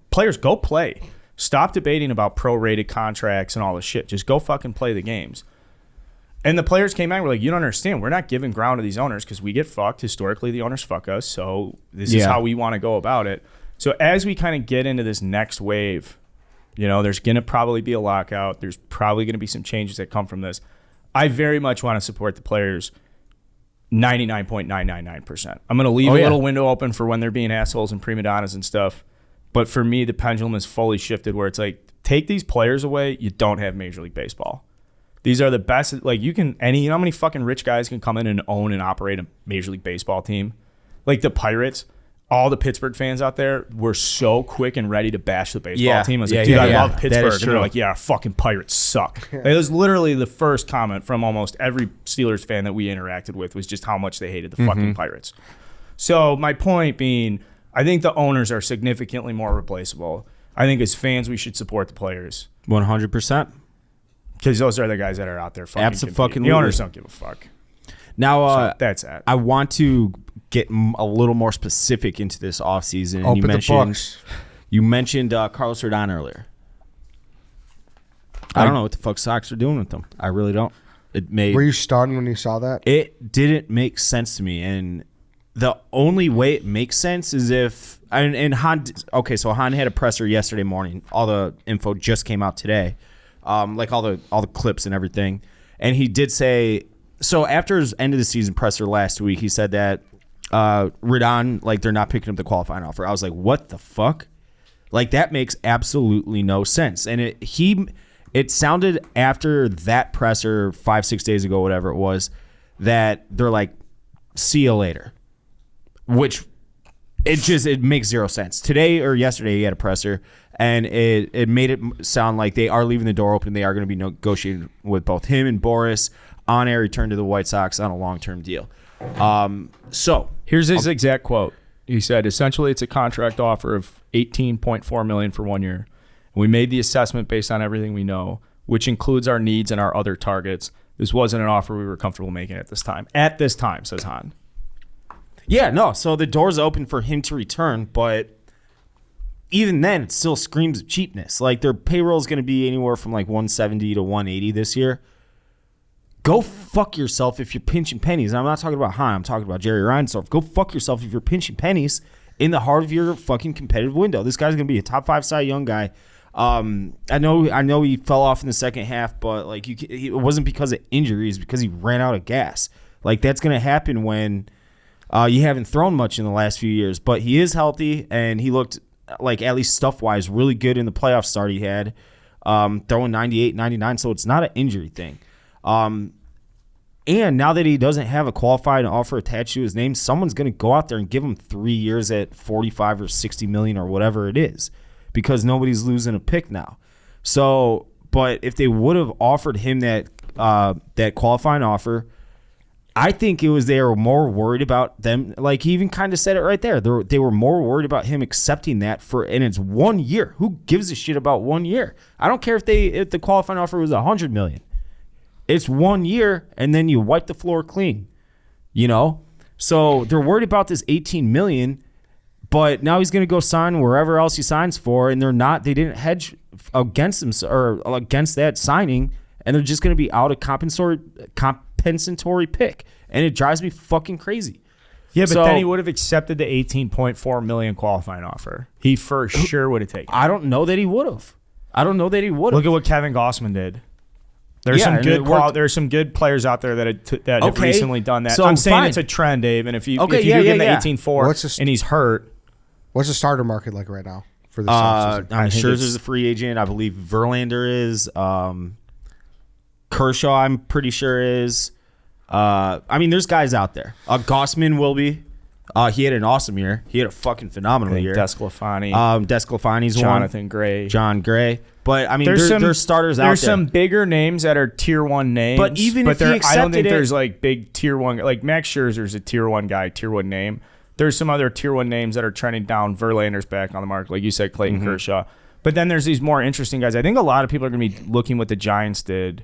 players, go play. Stop debating about prorated contracts and all this shit. Just go fucking play the games. And the players came out and were like, you don't understand. We're not giving ground to these owners because we get fucked. Historically, the owners fuck us. So this is how we want to go about it. So as we kind of get into this next wave, there's going to probably be a lockout. There's probably going to be some changes that come from this. I very much want to support the players 99.999%. I'm going to leave a little window open for when they're being assholes and prima donnas and stuff. But for me, the pendulum is fully shifted where it's like, take these players away, you don't have Major League Baseball. These are the best. Like you know how many fucking rich guys can come in and own and operate a Major League Baseball team? Like the Pirates, all the Pittsburgh fans out there were so quick and ready to bash the baseball team. I was like, dude, I love Pittsburgh. And they're like, yeah, fucking Pirates suck. It was literally the first comment from almost every Steelers fan that we interacted with was just how much they hated the fucking Pirates. So my point being, I think the owners are significantly more replaceable. I think as fans, we should support the players. 100%. Because those are the guys that are out there fucking Abso-fucking-lutely. The owners don't give a fuck. Now, So that's that. I want to get a little more specific into this offseason. Open the books. You mentioned Carlos Rodon earlier. I don't know what the fuck Sox are doing with them. I really don't. Were you stunned when you saw that? It didn't make sense to me, and the only way it makes sense is if and Han. Okay, so Han had a presser yesterday morning. All the info just came out today, like all the clips and everything. And he did say, so after his end of the season presser last week, he said that Rodon, like, they're not picking up the qualifying offer. I was like, what the fuck? Like, that makes absolutely no sense. And it sounded after that presser 5-6 days ago, whatever it was, that they're like, see you later. Which it makes zero sense. Today or yesterday he had a presser, and it made it sound like they are leaving the door open. They are going to be negotiating with both him and Boris on a return to the White Sox on a long-term deal. So here's his exact quote. He said, essentially, it's a contract offer of $18.4 million for 1 year. We made the assessment based on everything we know, which includes our needs and our other targets. This wasn't an offer we were comfortable making at this time. At this time, says Han. Yeah, no. So the door's open for him to return, but even then, it still screams of cheapness. Like, their payroll is going to be anywhere from like 170 to 180 this year. Go fuck yourself if you're pinching pennies. And I'm not talking about Han. I'm talking about Jerry Reinsdorf. Go fuck yourself if you're pinching pennies in the heart of your fucking competitive window. This guy's going to be a top 5 Cy Young guy. I know he fell off in the second half, but like it wasn't because of injuries, because he ran out of gas. Like, that's going to happen when you haven't thrown much in the last few years. But he is healthy, and he looked like, at least stuff-wise, really good in the playoff start he had, throwing 98, 99, so it's not an injury thing. And now that he doesn't have a qualified offer attached to his name, someone's going to go out there and give him 3 years at 45 or 60 million or whatever it is, because nobody's losing a pick now. So, but if they would have offered him that qualifying offer, I think it was they were more worried about them. Like, he even kind of said it right there. They were more worried about him accepting that and it's 1 year. Who gives a shit about 1 year? I don't care if the qualifying offer was $100 million. It's 1 year, and then you wipe the floor clean, you know? So they're worried about this $18 million, but now he's going to go sign wherever else he signs for, and they didn't hedge against him or against that signing, and they're just going to be out a compensatory pick, and it drives me fucking crazy. Yeah, but then he would have accepted the $18.4 million qualifying offer. He for sure would have taken it. I don't know that he would have. Look at what Kevin Gossman did. There's some good players out there that have recently done that. So I'm saying fine. It's a trend, Dave. And if you do give him the 18.4 and he's hurt, what's the starter market like right now for this offseason? Scherzer's a free agent. I believe Verlander is. Kershaw, I'm pretty sure is. I mean, there's guys out there. Gossman will be. He had an awesome year. He had a fucking phenomenal year. Desclafani. Desclafani's Jonathan Gray. John Gray. But, I mean, there's starters out there. There's some bigger names that are tier 1 names. But even if he accepted I don't think it, there's like big tier 1. Like Max Scherzer's a tier 1 guy, tier 1 name. There's some other tier 1 names that are trending down. Verlander's back on the market. Like you said, Clayton Kershaw. But then there's these more interesting guys. I think a lot of people are going to be looking what the Giants did.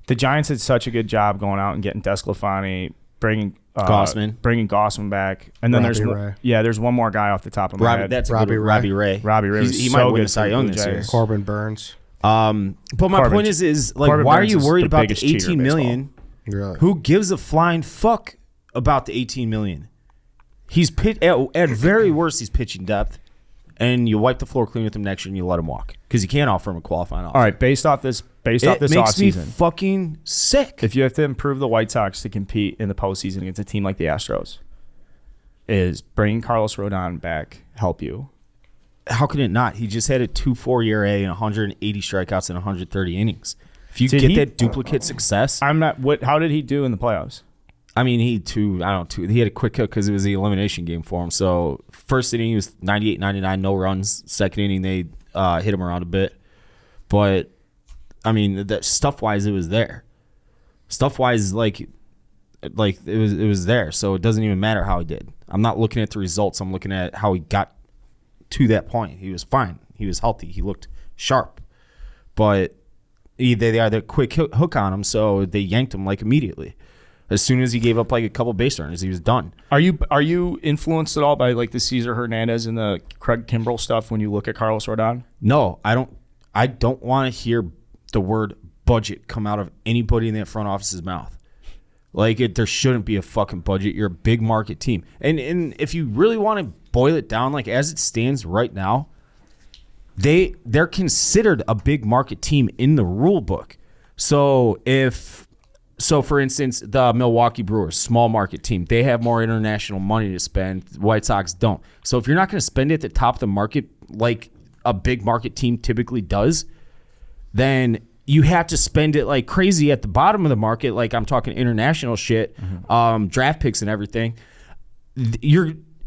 The Giants did such a good job going out and getting Desclafani, bringing Gossman back, and then there's one more guy off the top of my head. That's Robbie Ray. Robbie Ray. He might win the Cy Young this year. Corbin Burns. But my point is like, why are you worried about the 18 million? Really? Who gives a flying fuck about the 18 million? He's at very worst, he's pitching depth, and you wipe the floor clean with him next year and you let him walk because you can't offer him a qualifying offer. All right, based off this It makes me offseason, fucking sick. if you have to improve the White Sox to compete in the postseason against a team like the Astros, is bringing Carlos Rodon back help you? How can it not? He just had a 2.4 ERA and 180 strikeouts in 130 innings. If you that duplicate success, How did he do in the playoffs? I mean, he had a quick hit because it was the elimination game for him. So first inning he was 98, 99, no runs. Second inning they hit him around a bit, but I mean, that stuff wise it was there. Stuff wise, like it was there. So it doesn't even matter how he did. I'm not looking at the results. I'm looking at how he got to that point. He was fine. He was healthy. He looked sharp, but they had a quick hook on him, so they yanked him like immediately. As soon as he gave up like a couple base runners, he was done. Are you influenced at all by like the Cesar Hernandez and the Craig Kimbrell stuff when you look at Carlos Rodon? No, I don't want to hear the word budget come out of anybody in that front office's mouth. Like, there shouldn't be a fucking budget. You're a big market team. And if you really want to boil it down, like, as it stands right now, they're considered a big market team in the rule book. So for instance, the Milwaukee Brewers, small market team, they have more international money to spend. The White Sox don't. So if you're not going to spend it at the top of the market like a big market team typically does, then you have to spend it like crazy at the bottom of the market. Like, I'm talking international shit, draft picks and everything.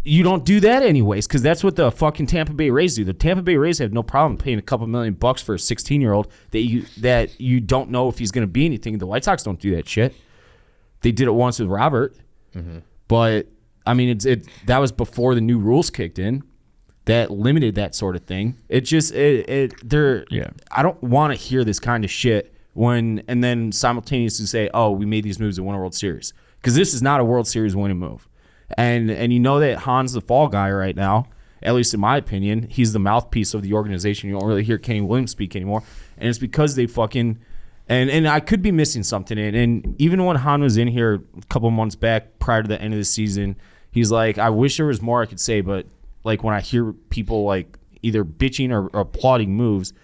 You don't do that anyways, because that's what the fucking Tampa Bay Rays do. The Tampa Bay Rays have no problem paying a couple $1 million for a 16-year-old that you don't know if he's going to be anything. The White Sox don't do that shit. They did it once with Robert, but I mean, that was before the new rules kicked in that limited that sort of thing. I don't want to hear this kind of shit and then simultaneously say, oh, we made these moves to win a World Series, because this is not a World Series winning move. And you know that Han's the fall guy right now, at least in my opinion. He's the mouthpiece of the organization. You don't really hear Kenny Williams speak anymore. And it's because they fucking – and I could be missing something. And even when Han was in here a couple months back prior to the end of the season, he's like, I wish there was more I could say. But, like, when I hear people, like, either bitching or applauding moves,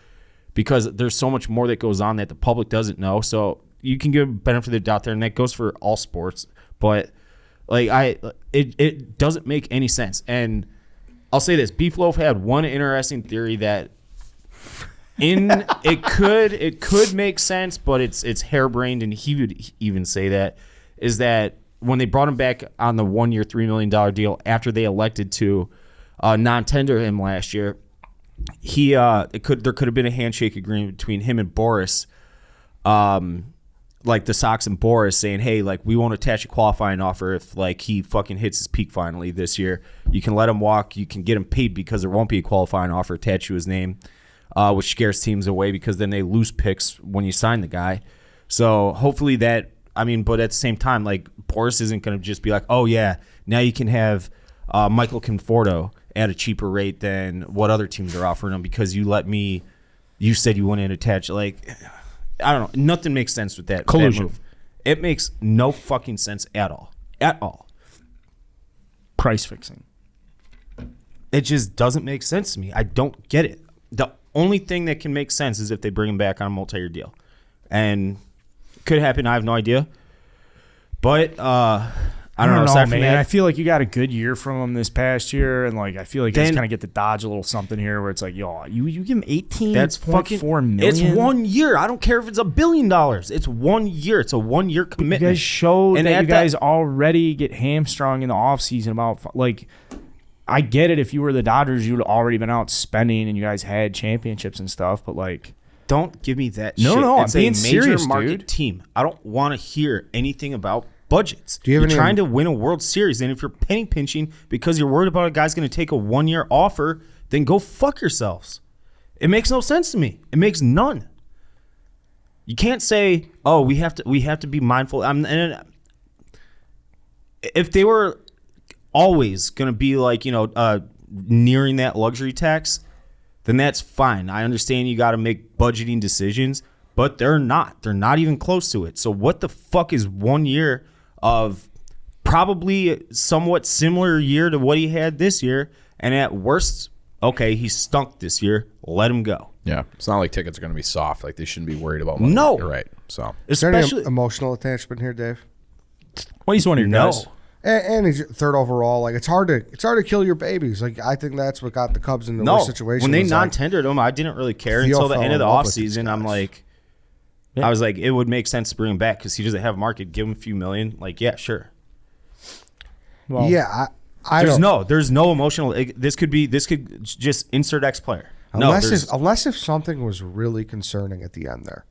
because there's so much more that goes on that the public doesn't know. So you can give benefit of the doubt there, and that goes for all sports. But – like, it doesn't make any sense. And I'll say this: Beef Loaf had one interesting theory that it could make sense, but it's harebrained, and he would even say that is that when they brought him back on the 1 year $3 million deal after they elected to non-tender him last year, there could have been a handshake agreement between him and Boris. Like the Sox and Boris saying, hey, like, we won't attach a qualifying offer if, like, he fucking hits his peak finally this year. You can let him walk. You can get him paid because there won't be a qualifying offer attached to his name, which scares teams away because then they lose picks when you sign the guy. So hopefully that, I mean, but at the same time, like, Boris isn't going to just be like, oh, yeah, now you can have Michael Conforto at a cheaper rate than what other teams are offering him because you said you wouldn't attach, like... I don't know. Nothing makes sense with that move. It makes no fucking sense at all. At all. Price fixing. It just doesn't make sense to me. I don't get it. The only thing that can make sense is if they bring him back on a multi-year deal. And it could happen. I have no idea. But I don't know, man. I feel like you got a good year from him this past year, and like I feel like you just kind of get to dodge a little something here, where it's like, yo, you give him $18.4 million. It's 1 year. I don't care if it's $1 billion. It's 1 year. It's a 1 year commitment. You guys showed that you guys already get hamstrung in the offseason about like. I get it. If you were the Dodgers, you would have already been out spending, and you guys had championships and stuff. But like, don't give me that. shit. No, it's I'm being a major serious, market dude. team. I don't want to hear anything about budgets. You're trying to win a World Series, and if you're penny pinching because you're worried about a guy's going to take a 1 year offer, then go fuck yourselves. It makes no sense to me. It makes none. You can't say, "Oh, we have to be mindful." If they were always going to be like, nearing that luxury tax, then that's fine. I understand you got to make budgeting decisions, but they're not. They're not even close to it. So what the fuck is 1 year of probably somewhat similar year to what he had this year, and at worst, okay, he stunk this year. Let him go. Yeah, it's not like tickets are going to be soft. Like, they shouldn't be worried about money. No. You're right. So, Is there any especially emotional attachment here, Dave? well, he's one of your guys. And he's third overall. Like, it's hard to kill your babies. Like, I think that's what got the Cubs in the worst situation. When they was non-tendered him, I didn't really care Theo until the fell end of the in love with these offseason. I'm guys. like, Yeah. I was like, it would make sense to bring him back because he doesn't have a market. Give him a few million. Like, yeah, sure. Well, yeah, I There's don't. there's no emotional. This could just insert X player. Unless if something was really concerning at the end there.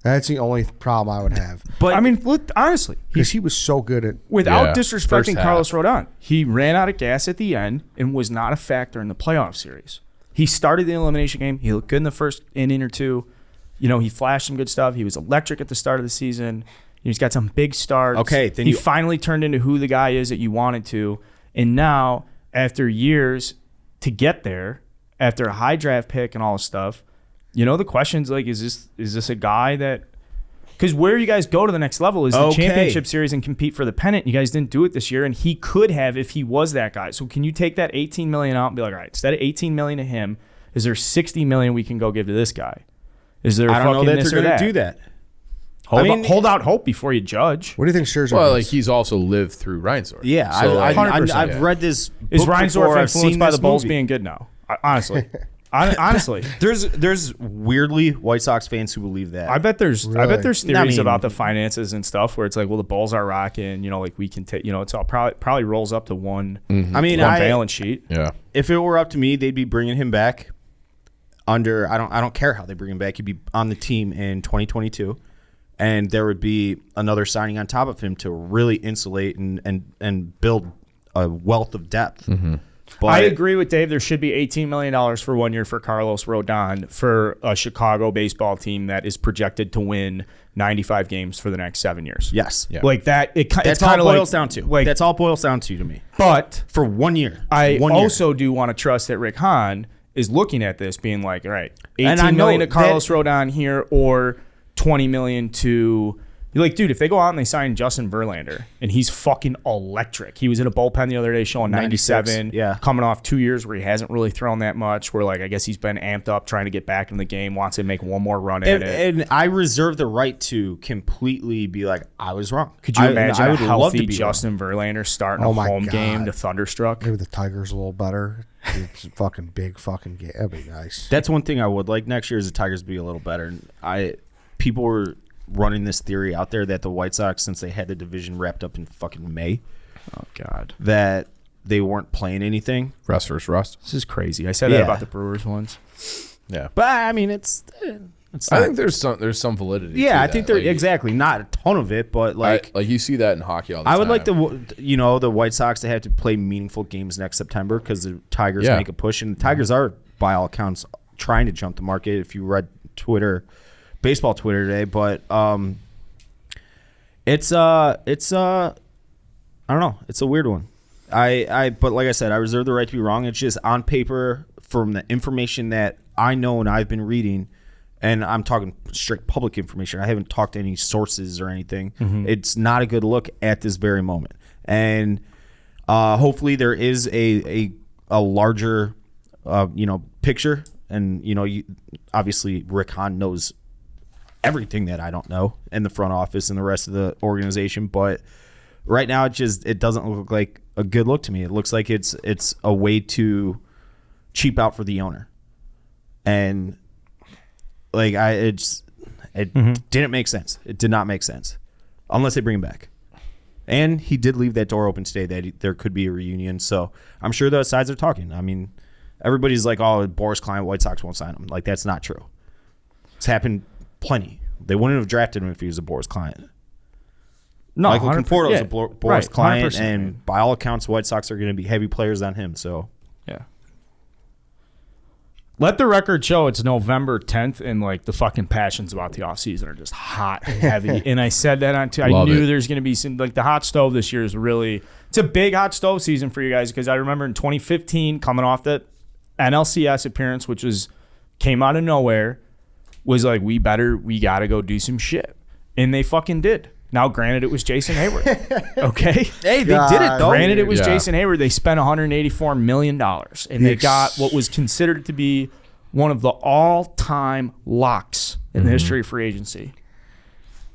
That's the only problem I would have. But I mean, look, honestly, Because he was so good at. without Yeah, disrespecting first Carlos half. Rodon, he ran out of gas at the end and was not a factor in the playoff series. He started the elimination game. He looked good in the first inning or two. He flashed some good stuff. He was electric at the start of the season. He's got some big starts. Okay, then he you- finally turned into who the guy is that you wanted to. And now, after years to get there, after a high draft pick and all this stuff, the question's like, is this a guy that Because where you guys go to the next level is the Okay. championship series and compete for the pennant. You guys didn't do it this year, and he could have if he was that guy. So can you take that $18 million out and be like, all right, instead of $18 million to him, is there $60 million we can go give to this guy? Is there? I don't know fucking that this they're or going that? to do that. Hold out hope before you judge. What do you think Scherzer Well, gets? like he's also lived through Reinsdorf. Yeah, So, like, 100%. I've read this. Is book Reinsdorf before, I've influenced seen by this the Bulls movie. being good now? Honestly. Honestly. There's weirdly White Sox fans who believe that. I bet there's Really? theories I mean- about the finances and stuff where it's like, well, the Bulls are rocking, like we can take, it's all probably rolls up to one I mean, one balance sheet. Yeah. if it were up to me, they'd be bringing him back under. I don't care how they bring him back. He'd be on the team in 2022, and there would be another signing on top of him to really insulate and build a wealth of depth. But I agree with Dave. There should be $18 million for 1 year for Carlos Rodon for a Chicago baseball team that is projected to win 95 games for the next 7 years. Yes, Yeah. Like that. It's that's all kind it of boils down to. Like, That's all it boils down to me. but For 1 year, I 1 year. also do want to trust that Rick Hahn is looking at this, being like, all right, And I $18 million know to Carlos Rodon here, or $20 million to. You're like, dude, if they go out and they sign Justin Verlander and he's fucking electric. He was in a bullpen the other day showing 97. yeah. Coming off 2 years where he hasn't really thrown that much. Where like I guess he's been amped up trying to get back in the game, wants to make one more run at it. And I reserve the right to completely be like, I was wrong. Could you imagine I a would love to healthy be Justin Verlander starting Oh a my home God. game to Thunderstruck? Maybe the Tigers a little better. It's a fucking big fucking game. That'd be nice. That's one thing I would like next year is the Tigers be a little better. People were running this theory out there that the White Sox, since they had the division wrapped up in fucking May, Oh God, that they weren't playing anything. Rust versus rust. this is crazy. I said that Yeah. about the Brewers once. Yeah. But I mean, it's I not, think there's some validity. yeah, to I that. think they're Like, exactly not a ton of it, but like like you see that in hockey all the I time. would like the White Sox to have to play meaningful games next September because the Tigers Yeah. make a push, and the Tigers are by all accounts trying to jump the market. If you read baseball Twitter today, but it's I don't know, it's a weird one. But like I said, I reserve the right to be wrong. It's just on paper from the information that I know and I've been reading, and I'm talking strict public information. I haven't talked to any sources or anything. It's not a good look at this very moment. And hopefully there is a larger picture. And obviously Rick Hahn knows everything that I don't know in the front office and the rest of the organization. But right now it doesn't look like a good look to me. It looks like it's a way to cheap out for the owner. And like it didn't make sense. It did not make sense unless they bring him back. And he did leave that door open today that there could be a reunion. So I'm sure the sides are talking. I mean, everybody's like, oh, Boris Klein, White Sox won't sign him. Like, that's not true. It's happened plenty. They wouldn't have drafted him if he was a Boris client. No, Michael 100%, Conforto's yeah. a Boris Right, client, 100%. and by all accounts, White Sox are going to be heavy players on him. So Yeah. Let the record show it's November 10th and like the fucking passions about the offseason are just hot and heavy. And I said that on I Love knew it. there's going to be some like the hot stove this year is really it's a big hot stove season for you guys because I remember in 2015 coming off that NLCS appearance, which came out of nowhere, was like we got to go do some shit. And they fucking did. Now, granted, it was Jason Hayward. Okay? hey, they did it though. Granted, it was Yeah. Jason Hayward. They spent $184 million, and they got what was considered to be one of the all-time locks in the history of free agency.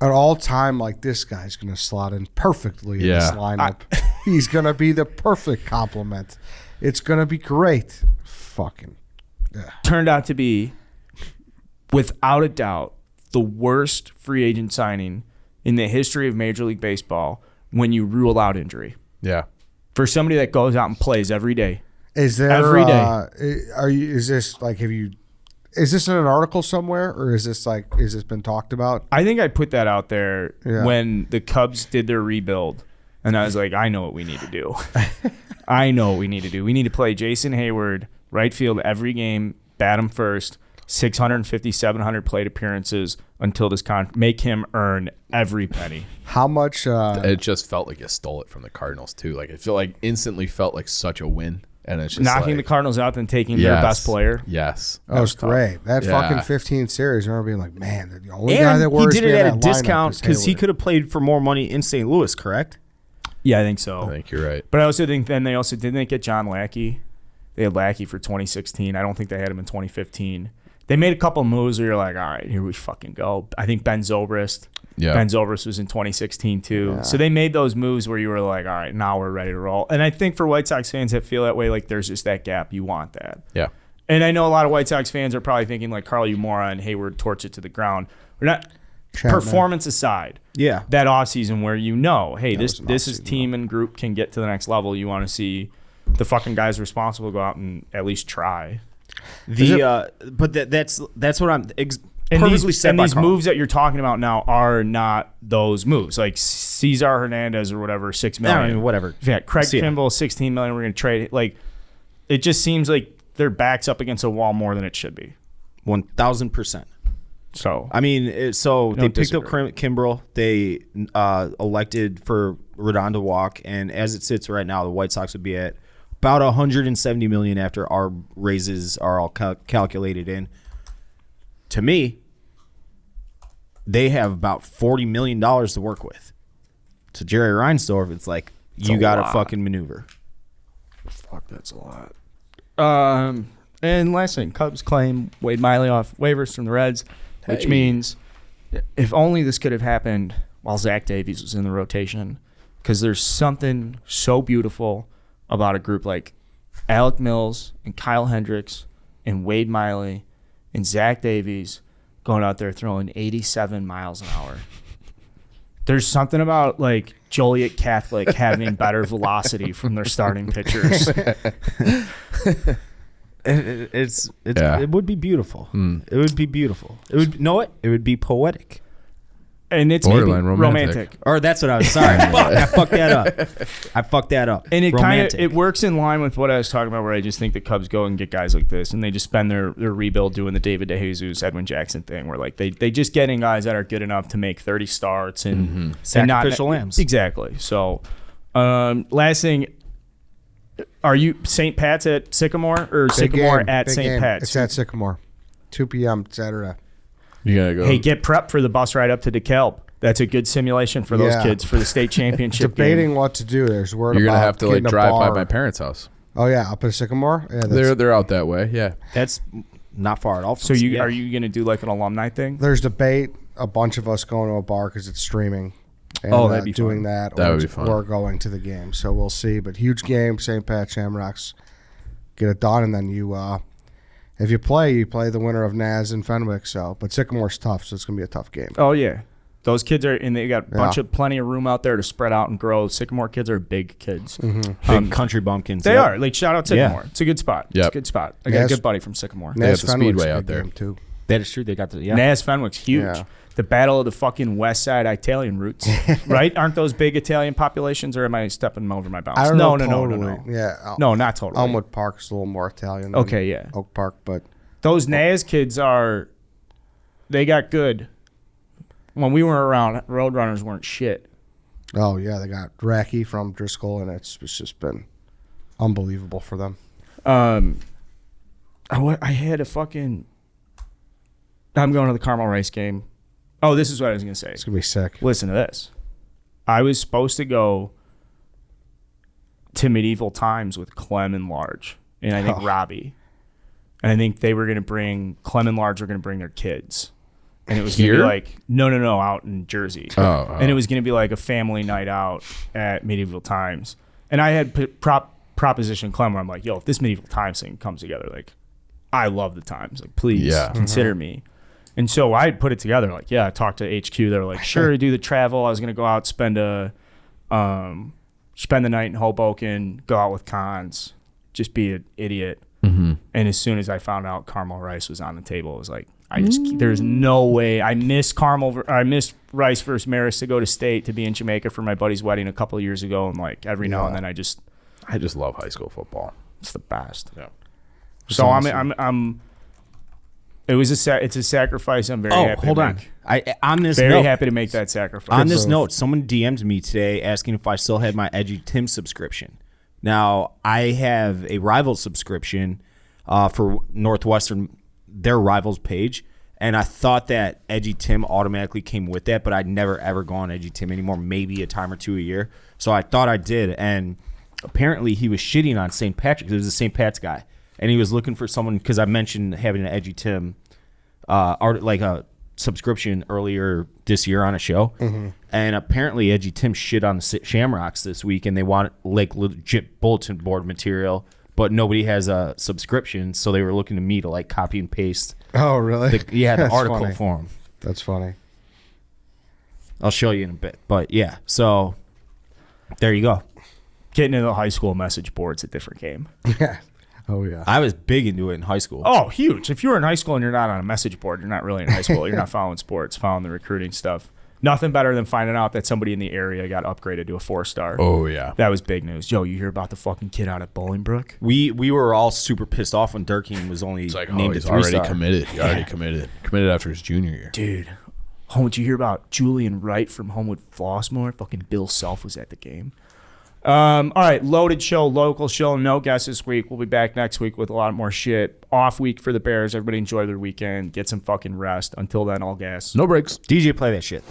At all time, like this guy's going to slot in perfectly in this Yeah. lineup. He's going to be the perfect complement. It's going to be great. Fucking. Turned out to be, without a doubt, the worst free agent signing in the history of Major League Baseball when you rule out injury. Yeah. For somebody that goes out and plays every day. Is there Every day. Is this in an article somewhere, or is this been talked about? I think I put that out there Yeah. when the Cubs did their rebuild, and I was like, I know what we need to do. I know what we need to do. We need to play Jason Hayward right field every game, bat him first, 650, 700 plate appearances until this make him earn every penny. How much? It just felt like you stole it from the Cardinals too. Like it instantly felt like such a win. And it's just knocking the Cardinals out and taking their best player. Yes. That was great. That Yeah. fucking 15 series, I remember being like, man, the only guy that worries he did me it in at a that lineup discount is because he Hayward. could have played for more money in St. Louis, correct? Yeah, I think so. I think you're right. But I also think then they also didn't they get John Lackey. They had Lackey for 2016. I don't think they had him in 2015. They made a couple moves where you're like, all right, here we fucking go. I think Ben Zobrist. Yeah. Ben Zobrist was in 2016 too. Yeah. So they made those moves where you were like, all right, now we're ready to roll. And I think for White Sox fans that feel that way, like there's just that gap. You want that. Yeah. And I know a lot of White Sox fans are probably thinking like Carl, you moron, Hayward, torch it to the ground. We're not Chapman. performance aside. Yeah. That offseason where you know, hey, That was this an is offseason, team and group can get to the next level. You want to see the fucking guys responsible go out and at least try. But that's what I'm And perfectly these, said and by these Carl. moves that you're talking about now are not those moves. Like Cesar Hernandez or whatever, $6 million. I mean, whatever. Yeah, Craig See ya. Kimball, $16 million. We're gonna trade it. Like it just seems like their back's up against a wall more than it should be. 1,000%. So I mean, they picked disagree. up Kimbrel. They elected for Rodon to walk, and as it sits right now, the White Sox would be at about $170 million after our raises are all calculated in. To me, they have about $40 million to work with. To Jerry Reinsdorf, it's like you got to fucking maneuver. fuck, that's a lot. And last thing, Cubs claim Wade Miley off waivers from the Reds, which means if only this could have happened while Zach Davies was in the rotation, because there's something so beautiful about a group like Alec Mills and Kyle Hendricks and Wade Miley and Zach Davies going out there throwing 87 miles an hour. There's something about like Joliet Catholic having better velocity from their starting pitchers. It would be beautiful. It would be beautiful. It would it would be poetic. And it's Borderline maybe romantic. Or that's what I was sorry. Fuck, I fucked that up. And it kind of Romantic. it works in line with what I was talking about, where I just think the Cubs go and get guys like this, and they just spend their rebuild doing the David DeJesus, Edwin Jackson thing, where like they just getting guys that are good enough to make 30 starts and, and Sacrificial lambs. Exactly. So, last thing, are you St. Pat's at Sycamore or Big Sycamore game, at big St. game. Pat's? It's at Sycamore, 2 p.m. Saturday. You gotta go. Hey, get prepped for the bus ride up to DeKalb. That's a good simulation for those Yeah. kids for the state championship. Debating game. what to do. There's word You're about gonna have to like getting a drive by bar. my parents' house. Oh yeah, up at Sycamore. Yeah, that's, They're out that way. Yeah. That's not far at all. So are you going to do like an alumni thing? there's debate. A bunch of us going to a bar because it's streaming. And, Oh, that'd be doing fun. that. That or would be fun. Or going to the game. So we'll see. But huge game, St. Pat Shamrocks. Get it done, and then you, if you play the winner of Naz and Fenwick. So, but Sycamore's tough, so it's gonna be a tough game. Oh yeah, those kids are, and they got Yeah. plenty of room out there to spread out and grow. Sycamore kids are big kids. big country bumpkins? They Yep. are like shout out Sycamore. It's a good spot. It's a Yep. good spot. I got Naz- a good buddy from Sycamore. They Naz got the Fenwick's Speedway a out good there. game, too. That is true. They got the Naz Fenwick's huge. Yeah. The battle of the fucking West Side Italian roots, right? Aren't those big Italian populations, or am I stepping over my bounds? I don't no, know. no, Totally. no, no, no. Yeah. No, not totally. Elmwood Park is a little more Italian. Than Okay, yeah. Oak Park, but Those Naz kids they got good. When we were around, Roadrunners weren't shit. oh yeah, they got Racky from Driscoll, and it's just been unbelievable for them. I had a fucking. I'm going to the Carmel Rice game. Oh, this is what I was going to say. It's gonna be sick. Listen to this. I was supposed to go to Medieval Times with Clem and Large, and I think Robbie. And I think they were going to Clem and Large were going to bring their kids. And it was going to be Here? like, no, out in Jersey. Oh. And it was going to be like a family night out at Medieval Times. And I had proposition Clem where I'm like, yo, if this Medieval Times thing comes together, like, I love the Times. Like, please consider me. And so I put it together. Like, yeah, I talked to HQ. They were like, sure, do the travel. I was going to go out, spend the night in Hoboken, go out with Cons, just be an idiot. Mm-hmm. And as soon as I found out Carmel Rice was on the table, it was like, there's no way. I missed Rice versus Marist to go to state to be in Jamaica for my buddy's wedding a couple of years ago. And like every now and then I just love high school football. it's the best. Yeah. So it's a sacrifice. I'm very happy. hold to on. make. On this Very note, happy to make that sacrifice. on this note, someone DM'd me today asking if I still had my Edgy Tim subscription. Now, I have a Rivals subscription for Northwestern, their Rivals page, and I thought that Edgy Tim automatically came with that, but I'd never, ever go on Edgy Tim anymore, maybe a time or two a year. So I thought I did, and apparently he was shitting on St. Patrick's. It was the St. Pat's guy, and he was looking for someone, because I mentioned having an Edgy Tim, like a subscription earlier this year on a show, and apparently Edgy Tim shit on the Shamrocks this week, and they want like legit bulletin board material, but nobody has a subscription, so they were looking to me to like copy and paste. Oh, really? The That's article funny. for him. That's funny. I'll show you in a bit, but yeah. So there you go. Getting into the high school message board's a different game. Yeah. Oh, yeah. I was big into it in high school. Oh, huge. If you're in high school and you're not on a message board, you're not really in high school. You're not following sports, following the recruiting stuff. Nothing better than finding out that somebody in the area got upgraded to a 4-star. Oh, yeah. That was big news. Yo, you hear about the fucking kid out at Bolingbrook? We were all super pissed off when Durkheim was only It's like, named he's a already 3-star. committed. He already committed. Committed after his junior year. Dude. Did you hear about Julian Wright from Homewood Flossmoor? Fucking Bill Self was at the game. All right, loaded show, local show, no guests this week. We'll be back next week with a lot more shit. Off week for the Bears. Everybody enjoy their weekend. Get some fucking rest. Until then, all gas. No breaks. DJ, play that shit.